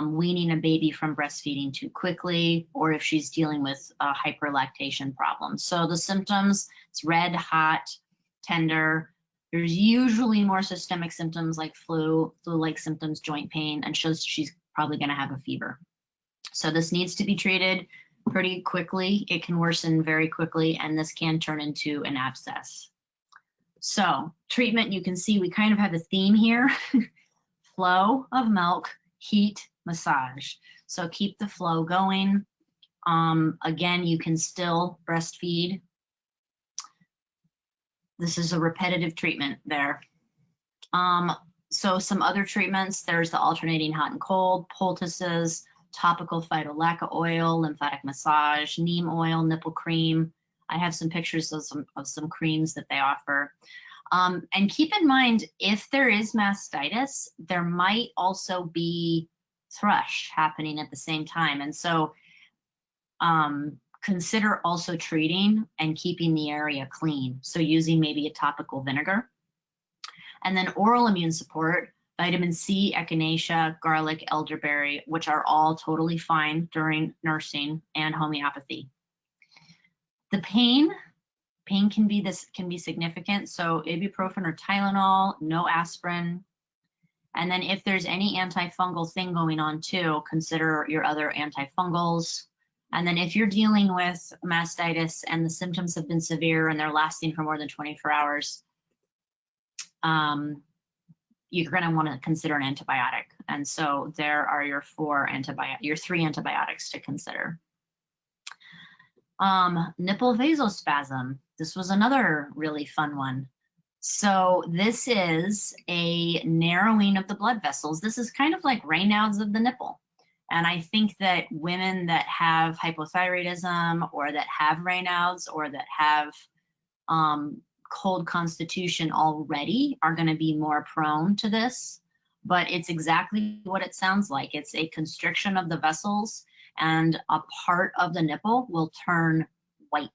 weaning a baby from breastfeeding too quickly, or if she's dealing with hyperlactation problems. So the symptoms, it's red, hot, tender. There's usually more systemic symptoms like flu-like symptoms, joint pain, and she's probably going to have a fever. So this needs to be treated pretty quickly. It can worsen very quickly, and this can turn into an abscess. So treatment, you can see we kind of have a theme here. Flow of milk, heat, massage. So keep the flow going. Again, you can still breastfeed. This is a repetitive treatment there. So some other treatments, there's the alternating hot and cold, poultices, topical phytolacca oil, lymphatic massage, neem oil, nipple cream. I have some pictures of some creams that they offer. And keep in mind, if there is mastitis, there might also be thrush happening at the same time. And so consider also treating and keeping the area clean. So using maybe a topical vinegar. And then oral immune support, vitamin C, echinacea, garlic, elderberry, which are all totally fine during nursing, and homeopathy. The pain can be significant. So ibuprofen or Tylenol, no aspirin. And then if there's any antifungal thing going on too, consider your other antifungals. And then if you're dealing with mastitis and the symptoms have been severe and they're lasting for more than 24 hours, you're going to want to consider an antibiotic. And so there are your three antibiotics to consider. Nipple vasospasm. This was another really fun one. So this is a narrowing of the blood vessels. This is kind of like Raynaud's of the nipple. And I think that women that have hypothyroidism or that have Raynaud's or that have cold constitution already are going to be more prone to this. But it's exactly what it sounds like. It's a constriction of the vessels, and a part of the nipple will turn white.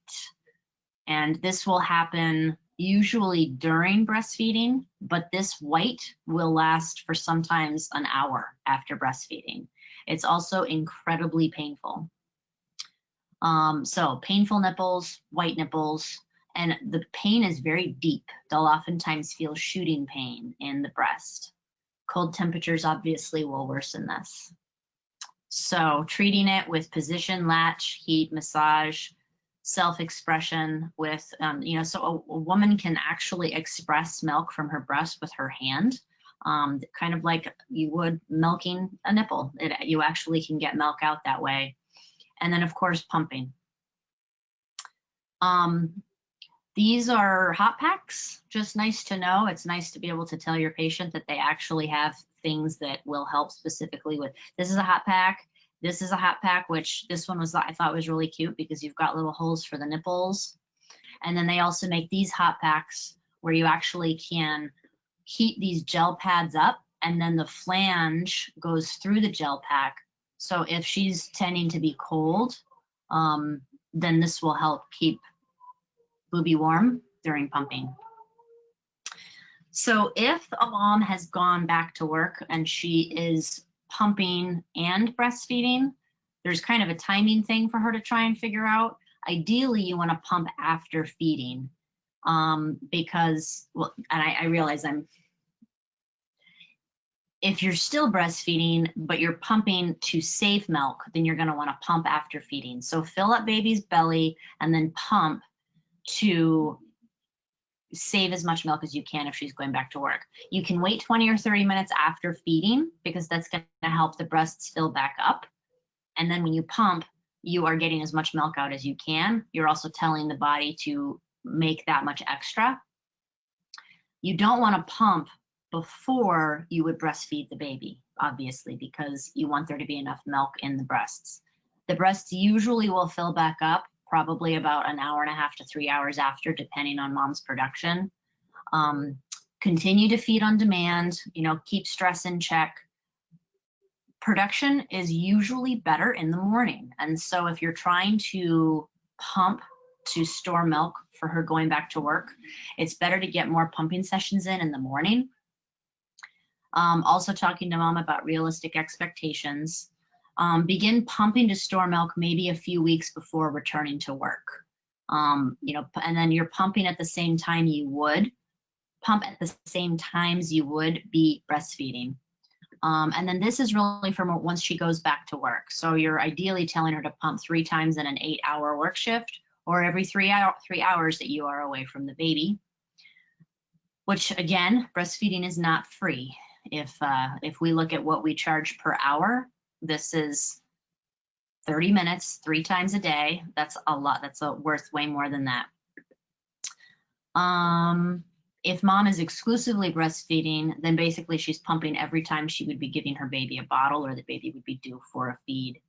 And this will happen usually during breastfeeding, but this white will last for sometimes an hour after breastfeeding. It's also incredibly painful. So painful nipples, white nipples, and the pain is very deep. They'll oftentimes feel shooting pain in the breast. Cold temperatures obviously will worsen this. So treating it with position, latch, heat, massage, self-expression with, so a woman can actually express milk from her breast with her hand, kind of like you would milking a nipple. You actually can get milk out that way. And then of course, pumping. These are hot packs, just nice to know. It's nice to be able to tell your patient that they actually have things that will help specifically with, this is a hot pack. This is a hot pack, which this one I thought was really cute because you've got little holes for the nipples. And then they also make these hot packs where you actually can heat these gel pads up, and then the flange goes through the gel pack. So if she's tending to be cold, then this will help keep boobie warm during pumping. So if a mom has gone back to work and she is pumping and breastfeeding, there's kind of a timing thing for her to try and figure out. Ideally, you want to pump after feeding because, well, and I realize if you're still breastfeeding, but you're pumping to save milk, then you're going to want to pump after feeding. So fill up baby's belly and then pump to save as much milk as you can if she's going back to work. You can wait 20 or 30 minutes after feeding because that's going to help the breasts fill back up. And then when you pump, you are getting as much milk out as you can. You're also telling the body to make that much extra. You don't want to pump before you would breastfeed the baby, obviously, because you want there to be enough milk in the breasts. The breasts usually will fill back up probably about an hour and a half to 3 hours after, depending on mom's production. Continue to feed on demand, keep stress in check. Production is usually better in the morning. And so if you're trying to pump to store milk for her going back to work, it's better to get more pumping sessions in the morning. Also talking to mom about realistic expectations. Begin pumping to store milk maybe a few weeks before returning to work. And then you're pumping at the same time you would be breastfeeding. And then this is really from once she goes back to work. So you're ideally telling her to pump 3 times in an 8-hour work shift, or every 3 hours that you are away from the baby, which again, breastfeeding is not free. If we look at what we charge per hour, this is 30 minutes, 3 times a day. That's a lot. That's worth way more than that. If mom is exclusively breastfeeding, then basically she's pumping every time she would be giving her baby a bottle or the baby would be due for a feed.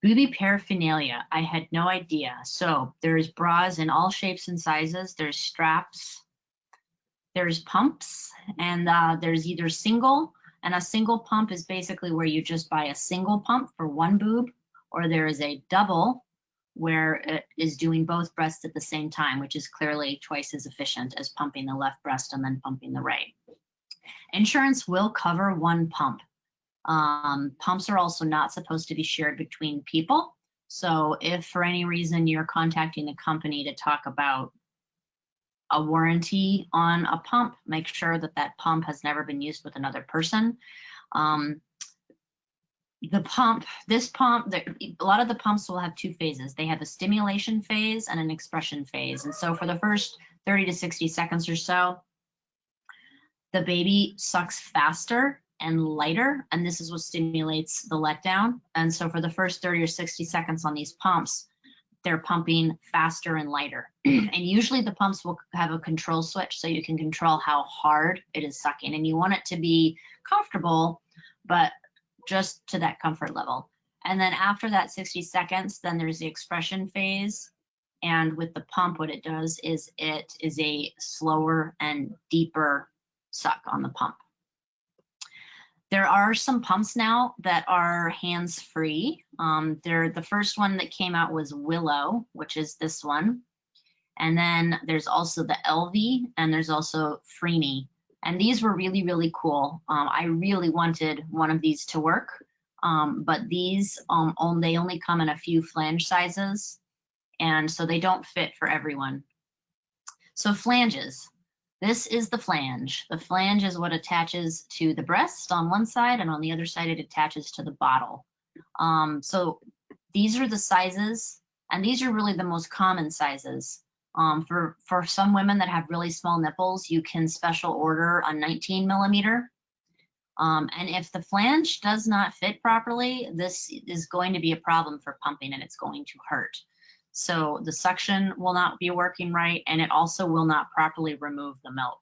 Boobie paraphernalia, I had no idea. So there's bras in all shapes and sizes. There's straps, there's pumps, and there's either single, and a single pump is basically where you just buy a single pump for one boob, or there is a double where it is doing both breasts at the same time, which is clearly twice as efficient as pumping the left breast and then pumping the right. Insurance will cover one pump. Pumps are also not supposed to be shared between people. So if for any reason you're contacting the company to talk about a warranty on a pump, make sure that that pump has never been used with another person. The pump, a lot of the pumps will have two phases. They have a stimulation phase and an expression phase. And so for the first 30 to 60 seconds or so, the baby sucks faster and lighter, and this is what stimulates the letdown. And so for the first 30 or 60 seconds on these pumps, they're pumping faster and lighter. And usually the pumps will have a control switch so you can control how hard it is sucking. And you want it to be comfortable, but just to that comfort level. And then after that 60 seconds, then there's the expression phase. And with the pump, what it does is it is a slower and deeper suck on the pump. There are some pumps now that are hands-free. The first one that came out was Willow, which is this one. And then there's also the LV, and there's also FABNE. And these were really, really cool. I really wanted one of these to work, but these, they only come in a few flange sizes, and so they don't fit for everyone. So flanges. This is the flange. The flange is what attaches to the breast on one side, and on the other side it attaches to the bottle. So these are the sizes, and these are really the most common sizes. For some women that have really small nipples, you can special order a 19 millimeter. And if the flange does not fit properly, this is going to be a problem for pumping, and it's going to hurt. So the suction will not be working right, and it also will not properly remove the milk.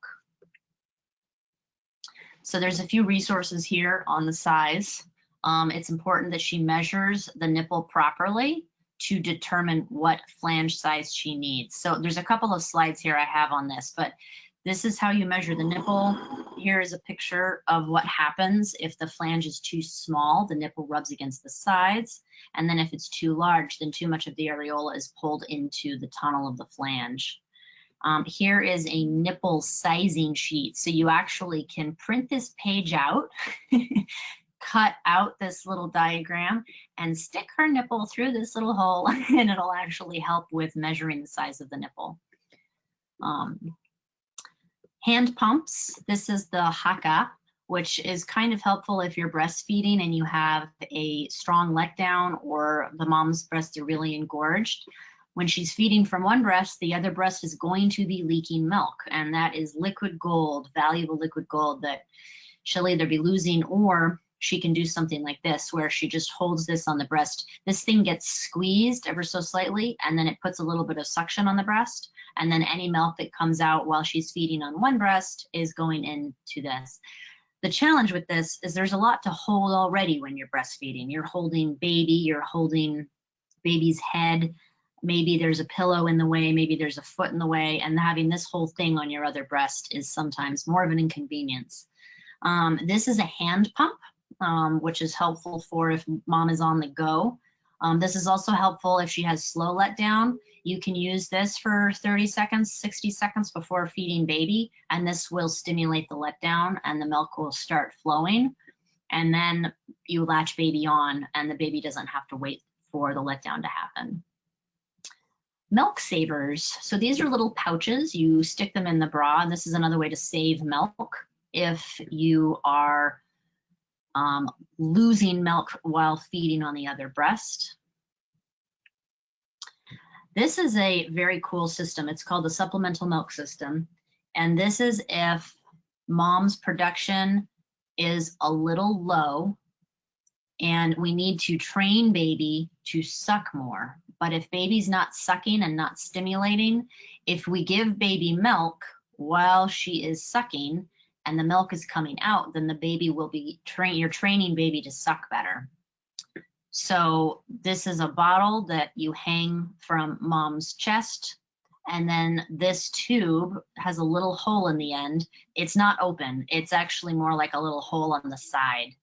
So there's a few resources here on the size. It's important that she measures the nipple properly to determine what flange size she needs. So there's a couple of slides here I have on this, but this is how you measure the nipple. Here is a picture of what happens if the flange is too small, the nipple rubs against the sides. And then if it's too large, then too much of the areola is pulled into the tunnel of the flange. Here is a nipple sizing sheet. So you actually can print this page out, cut out this little diagram, and stick her nipple through this little hole, and it'll actually help with measuring the size of the nipple. Hand pumps. This is the Haka, which is kind of helpful if you're breastfeeding and you have a strong letdown or the mom's breasts are really engorged. When she's feeding from one breast, the other breast is going to be leaking milk, and that is liquid gold, valuable liquid gold that she'll either be losing, or she can do something like this where she just holds this on the breast. This thing gets squeezed ever so slightly, and then it puts a little bit of suction on the breast, and then any milk that comes out while she's feeding on one breast is going into this. The challenge with this is there's a lot to hold already when you're breastfeeding. You're holding baby, you're holding baby's head, maybe there's a pillow in the way, maybe there's a foot in the way, and having this whole thing on your other breast is sometimes more of an inconvenience. This is a hand pump, which is helpful for if mom is on the go. This is also helpful if she has slow letdown. You can use this for 30 seconds, 60 seconds before feeding baby, and this will stimulate the letdown and the milk will start flowing. And then you latch baby on and the baby doesn't have to wait for the letdown to happen. Milk savers. So these are little pouches. You stick them in the bra, and this is another way to save milk if you are losing milk while feeding on the other breast. This is a very cool system. It's called the supplemental milk system. And this is if mom's production is a little low and we need to train baby to suck more. But if baby's not sucking and not stimulating, if we give baby milk while she is sucking and the milk is coming out, then the baby will be you're training baby to suck better. So this is a bottle that you hang from mom's chest, and then this tube has a little hole in the end. It's not open. It's actually more like a little hole on the side.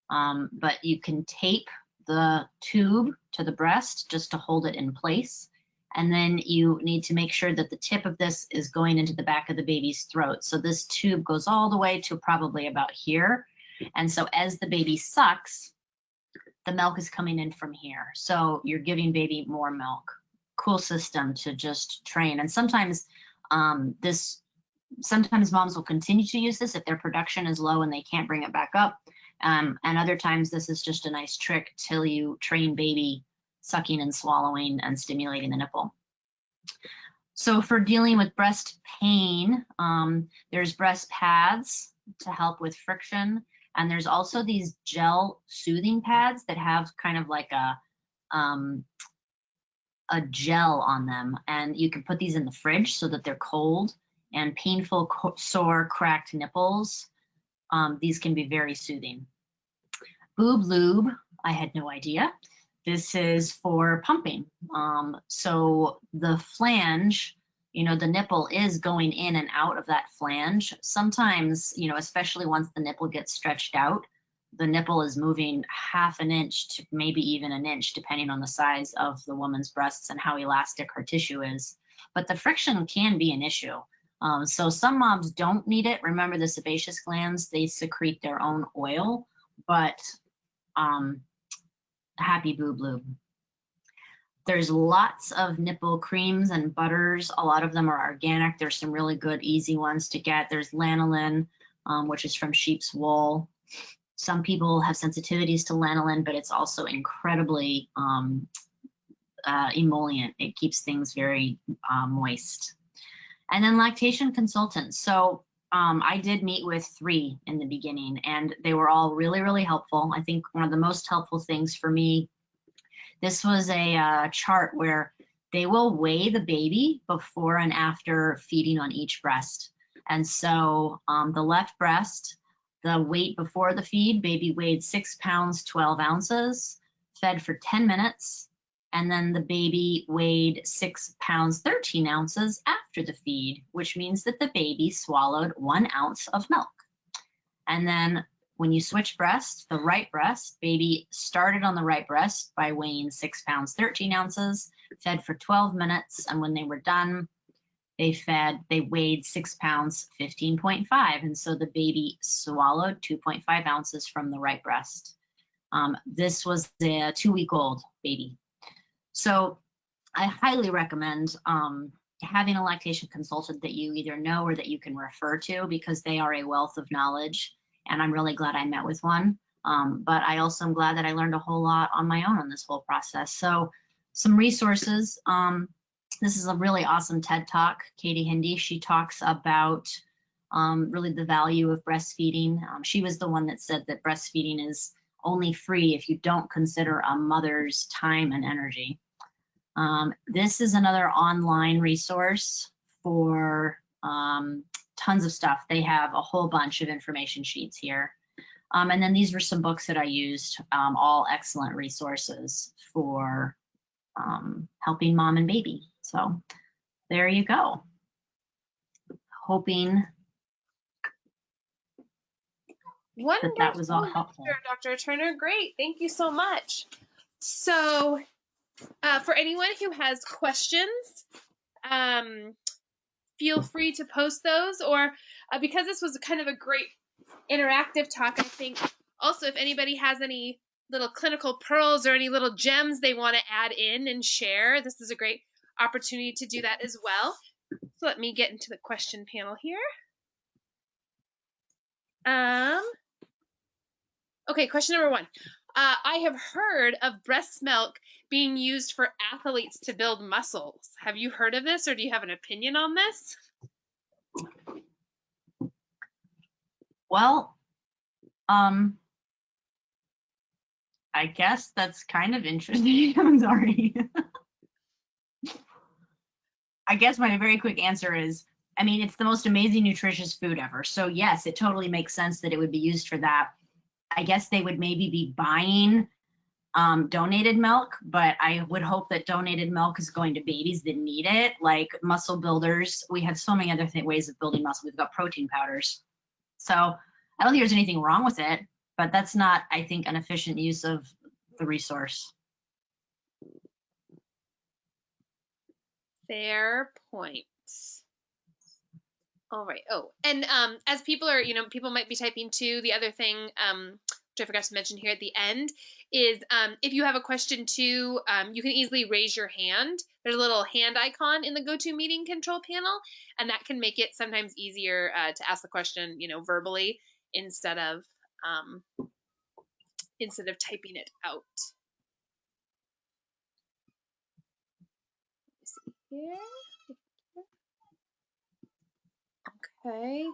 But you can tape the tube to the breast just to hold it in place. And then you need to make sure that the tip of this is going into the back of the baby's throat. So this tube goes all the way to probably about here. And so as the baby sucks, the milk is coming in from here. So you're giving baby more milk. Cool system to just train. And sometimes sometimes moms will continue to use this if their production is low and they can't bring it back up. And other times this is just a nice trick till you train baby sucking and swallowing and stimulating the nipple. So for dealing with breast pain, there's breast pads to help with friction. And there's also these gel soothing pads that have kind of like a gel on them. And you can put these in the fridge so that they're cold. And painful, sore, cracked nipples, these can be very soothing. Boob lube, I had no idea. This is for pumping. So the flange, you know, the nipple is going in and out of that flange. Sometimes, you know, especially once the nipple gets stretched out, the nipple is moving ½ an inch to maybe even an inch, depending on the size of the woman's breasts and how elastic her tissue is. But the friction can be an issue. So some moms don't need it. Remember, the sebaceous glands, they secrete their own oil, but happy boob lube. There's lots of nipple creams and butters. A lot of them are organic. There's some really good, easy ones to get. There's lanolin, which is from sheep's wool. Some people have sensitivities to lanolin, but it's also incredibly emollient. It keeps things very moist. And then lactation consultants. So I did meet with 3 in the beginning, and they were all really, really helpful. I think one of the most helpful things for me, this was a chart where they will weigh the baby before and after feeding on each breast. And so the left breast, the weight before the feed, baby weighed 6 pounds, 12 ounces, fed for 10 minutes. And then the baby weighed 6 pounds, 13 ounces after the feed, which means that the baby swallowed 1 ounce of milk. And then when you switch breast, the right breast, baby started on the right breast by weighing 6 pounds, 13 ounces, fed for 12 minutes. And when they were done, they weighed 6 pounds, 15.5. And so the baby swallowed 2.5 ounces from the right breast. This was a 2-week-old baby. So I highly recommend having a lactation consultant that you either know or that you can refer to, because they are a wealth of knowledge. And I'm really glad I met with one. But I also am glad that I learned a whole lot on my own on this whole process. So some resources. This is a really awesome TED Talk. Katie Hindi, she talks about really the value of breastfeeding. She was the one that said that breastfeeding is only free if you don't consider a mother's time and energy. This is another online resource for tons of stuff. They have a whole bunch of information sheets here. And then these were some books that I used, all excellent resources for helping mom and baby. So there you go. Hoping that was all helpful. Dr. Turner, great. Thank you so much. So for anyone who has questions, feel free to post those, or because this was kind of a great interactive talk, I think also if anybody has any little clinical pearls or any little gems they want to add in and share, this is a great opportunity to do that as well. So let me get into the question panel here. Okay, question number 1. I have heard of breast milk being used for athletes to build muscles. Have you heard of this, or do you have an opinion on this? Well, I guess that's kind of interesting. I'm sorry. I guess my very quick answer is, I mean, it's the most amazing, nutritious food ever. So yes, it totally makes sense that it would be used for that. I guess they would maybe be buying donated milk, but I would hope that donated milk is going to babies that need it, like muscle builders. We have so many other ways of building muscle. We've got protein powders. So I don't think there's anything wrong with it, but that's not, I think, an efficient use of the resource. Fair point. All right. Oh, and as people are, people might be typing too. The other thing, which I forgot to mention here at the end, is if you have a question too, you can easily raise your hand. There's a little hand icon in the GoToMeeting control panel, and that can make it sometimes easier to ask the question, verbally instead of typing it out. Let's see here. Okay.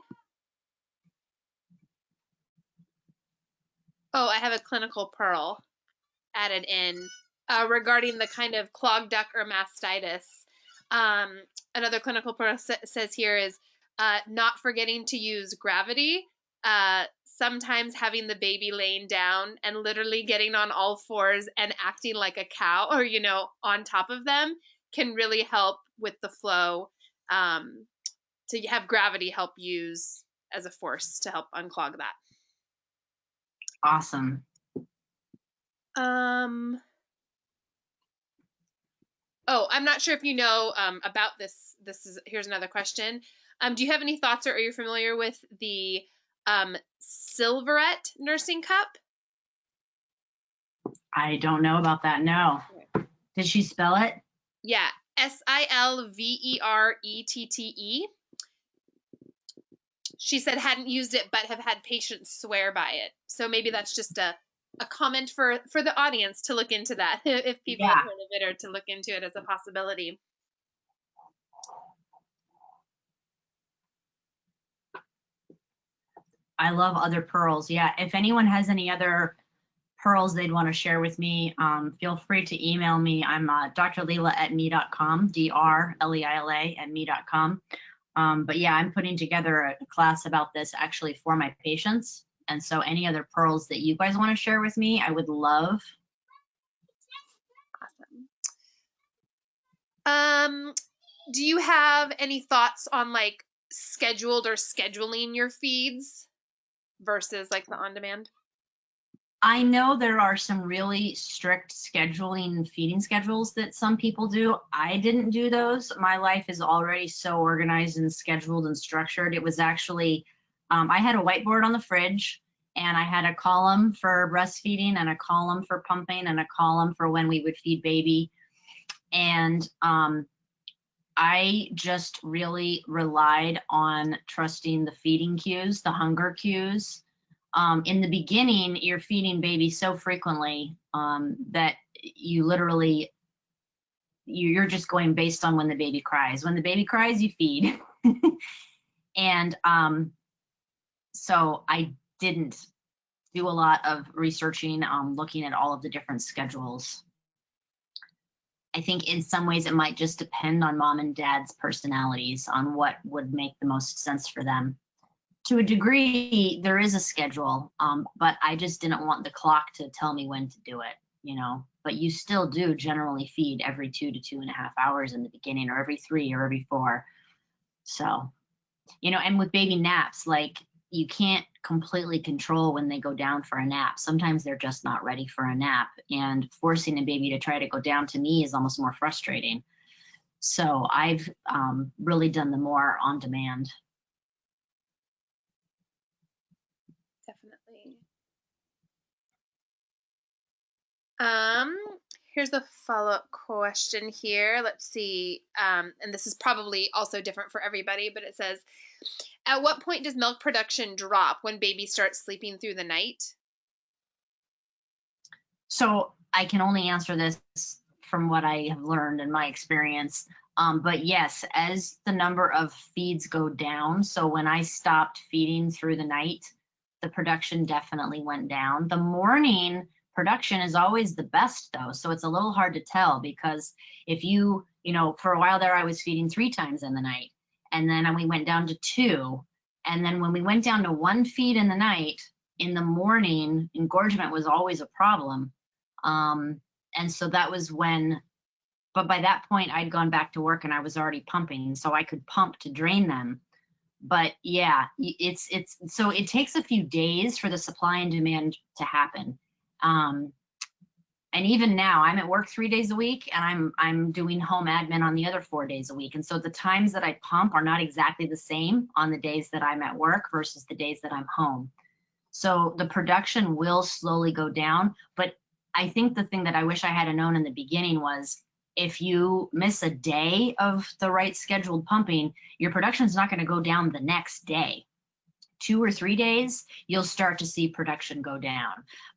Oh, I have a clinical pearl added in regarding the kind of clogged duct or mastitis. Another clinical pearl says here is not forgetting to use gravity. Sometimes having the baby laying down and literally getting on all fours and acting like a cow or, on top of them can really help with the flow. To have gravity help use as a force to help unclog that. Awesome. Oh, I'm not sure if you know about this. Here's another question. Do you have any thoughts, or are you familiar with the Silverette nursing cup? I don't know about that. No. Did she spell it? Yeah, Silverette. She said hadn't used it, but have had patients swear by it. So maybe that's just a comment for the audience to look into that if people have heard of it, or to look into it as a possibility. I love other pearls. Yeah, if anyone has any other pearls they'd want to share with me, feel free to email me. I'm drleila@me.com, drleila@me.com. But yeah, I'm putting together a class about this actually for my patients. And so any other pearls that you guys want to share with me, I would love. Awesome. Do you have any thoughts on like scheduled or scheduling your feeds versus like the on-demand? I know there are some really strict scheduling feeding schedules that some people do. I didn't do those. My life is already so organized and scheduled and structured. It was actually, I had a whiteboard on the fridge, and I had a column for breastfeeding and a column for pumping and a column for when we would feed baby. And I just really relied on trusting the feeding cues, the hunger cues. In the beginning, you're feeding baby so frequently that you literally, you're just going based on when the baby cries. When the baby cries, you feed. And so I didn't do a lot of researching, looking at all of the different schedules. I think in some ways it might just depend on mom and dad's personalities on what would make the most sense for them. To a degree, there is a schedule, but I just didn't want the clock to tell me when to do it, but you still do generally feed every 2 to 2.5 hours in the beginning, or every 3 or every 4. So, and with baby naps, like you can't completely control when they go down for a nap. Sometimes they're just not ready for a nap, and forcing a baby to try to go down to me is almost more frustrating. So I've really done the more on demand. Definitely. Here's a follow-up question here. Let's see. And this is probably also different for everybody, but it says, at what point does milk production drop when baby starts sleeping through the night? So I can only answer this from what I have learned in my experience. But yes, as the number of feeds go down, so when I stopped feeding through the night, the production definitely went down. The morning production is always the best though. So it's a little hard to tell, because if you for a while there, I was feeding 3 times in the night, and then we went down to 2. And then when we went down to 1 feed in the night, in the morning, engorgement was always a problem. And so that was when, but by that point I'd gone back to work and I was already pumping, so I could pump to drain them. But yeah, so it takes a few days for the supply and demand to happen. And even now, I'm at work 3 days a week, and I'm doing home admin on the other 4 days a week. And so the times that I pump are not exactly the same on the days that I'm at work versus the days that I'm home. So the production will slowly go down. But I think the thing that I wish I had known in the beginning was, if you miss a day of the right scheduled pumping, your production is not going to go down the next day. 2 or 3 days, you'll start to see production go down.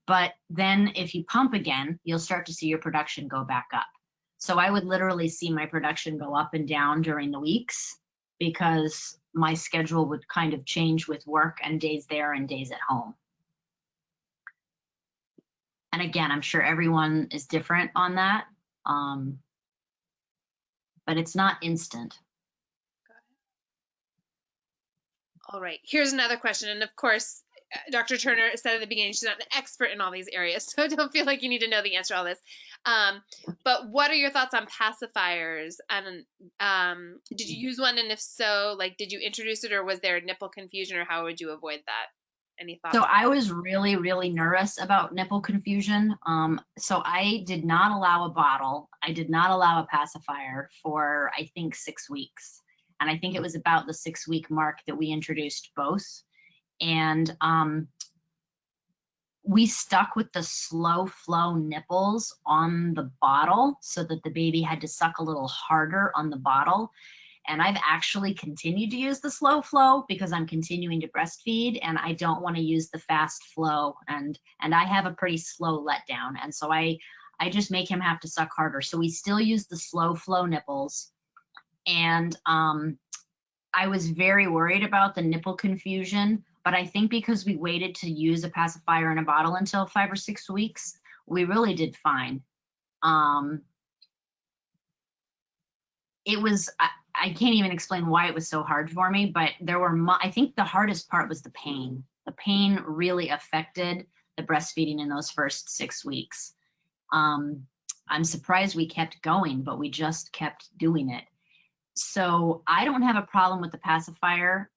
But then if you pump again, you'll start to see your production go back up. So I would literally see my production go up and down during the weeks, because my schedule would kind of change with work and days there and days at home. And again, I'm sure everyone is different on that, but it's not instant. All right, here's another question. And of course, Dr. Turner said at the beginning, she's not an expert in all these areas, so don't feel like you need to know the answer to all this. But what are your thoughts on pacifiers? And did you use one? And if so, like, did you introduce it, or was there nipple confusion, or how would you avoid that? Any thoughts? So I was really, really nervous about nipple confusion. So I did not allow a bottle. I did not allow a pacifier for, I think, 6 weeks. And I think it was about the 6-week mark that we introduced both. And we stuck with the slow flow nipples on the bottle so that the baby had to suck a little harder on the bottle. And I've actually continued to use the slow flow because I'm continuing to breastfeed, and I don't want to use the fast flow. And I have a pretty slow letdown. And so I just make him have to suck harder. So we still use the slow flow nipples. And I was very worried about the nipple confusion, but I think because we waited to use a pacifier in a bottle until 5 or 6 weeks, we really did fine. It was, I can't even explain why it was so hard for me, but there were, I think the hardest part was the pain. The pain really affected the breastfeeding in those first 6 weeks. I'm surprised we kept going, but we just kept doing it. So I don't have a problem with the pacifier,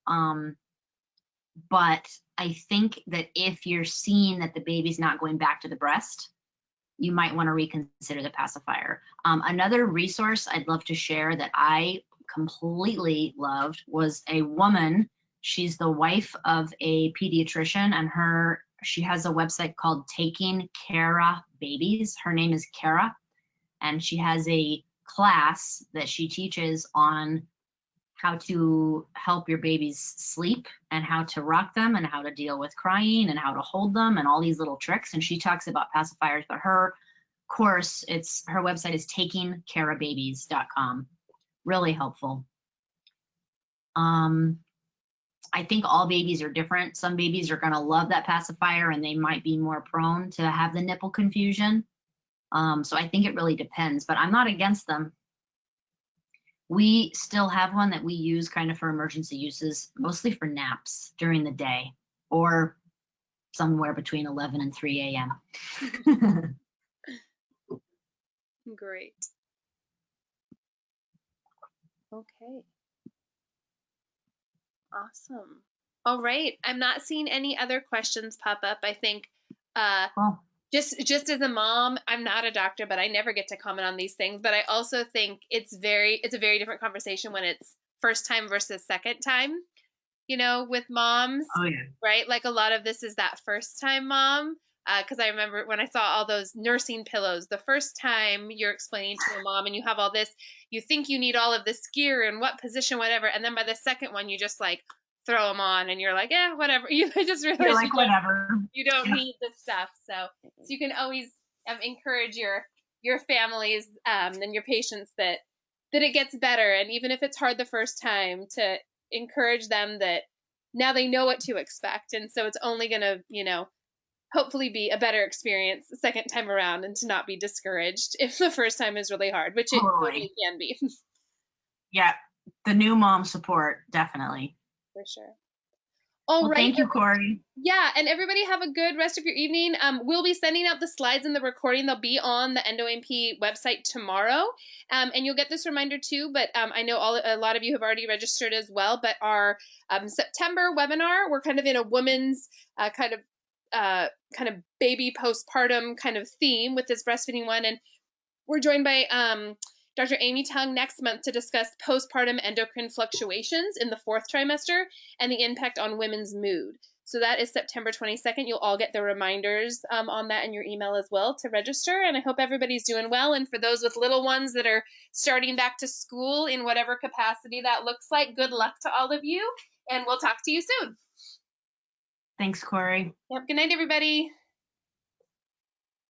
but I think that if you're seeing that the baby's not going back to the breast, you might want to reconsider the pacifier. Another resource I'd love to share that I completely loved was a woman. She's the wife of a pediatrician, and she has a website called Taking Cara Babies. Her name is Cara, and she has a class that she teaches on how to help your babies sleep and how to rock them and how to deal with crying and how to hold them and all these little tricks. And she talks about pacifiers, but her course, her website is takingcarababies.com. Really helpful. I think all babies are different. Some babies are going to love that pacifier and they might be more prone to have the nipple confusion. So I think it really depends, but I'm not against them. We still have one that we use kind of for emergency uses, mostly for naps during the day or somewhere between 11 and 3 a.m. Great. Okay. Awesome. All right. I'm not seeing any other questions pop up. I think Cool. just as a mom, I'm not a doctor, but I never get to comment on these things. But I also think it's a very different conversation when it's first time versus second time, with moms. Oh, yeah. Right? Like a lot of this is that first time mom. Because I remember when I saw all those nursing pillows, the first time you're explaining to a mom and you have all this, you think you need all of this gear and what position, whatever. And then by the second one, you just like throw them on and you're like, whatever. You just realize you're like, whatever. You don't need this stuff. So you can always encourage your families and your patients that it gets better. And even if it's hard the first time, to encourage them that now they know what to expect. And so it's only going to, hopefully be a better experience the second time around, and to not be discouraged if the first time is really hard, which it totally can be. Yeah, the new mom support, definitely. For sure. All right. Thank you, Corey. Yeah, and everybody have a good rest of your evening. We'll be sending out the slides and the recording. They'll be on the EndoANP website tomorrow, and you'll get this reminder too. But I know a lot of you have already registered as well. But our September webinar, we're kind of in a woman's kind of kind of baby postpartum kind of theme with this breastfeeding one. And we're joined by Dr. Amy Tung next month to discuss postpartum endocrine fluctuations in the 4th trimester and the impact on women's mood. So that is September 22nd. You'll all get the reminders on that in your email as well to register. And I hope everybody's doing well. And for those with little ones that are starting back to school in whatever capacity that looks like, good luck to all of you. And we'll talk to you soon. Thanks, Corey. Yep. Good night, everybody.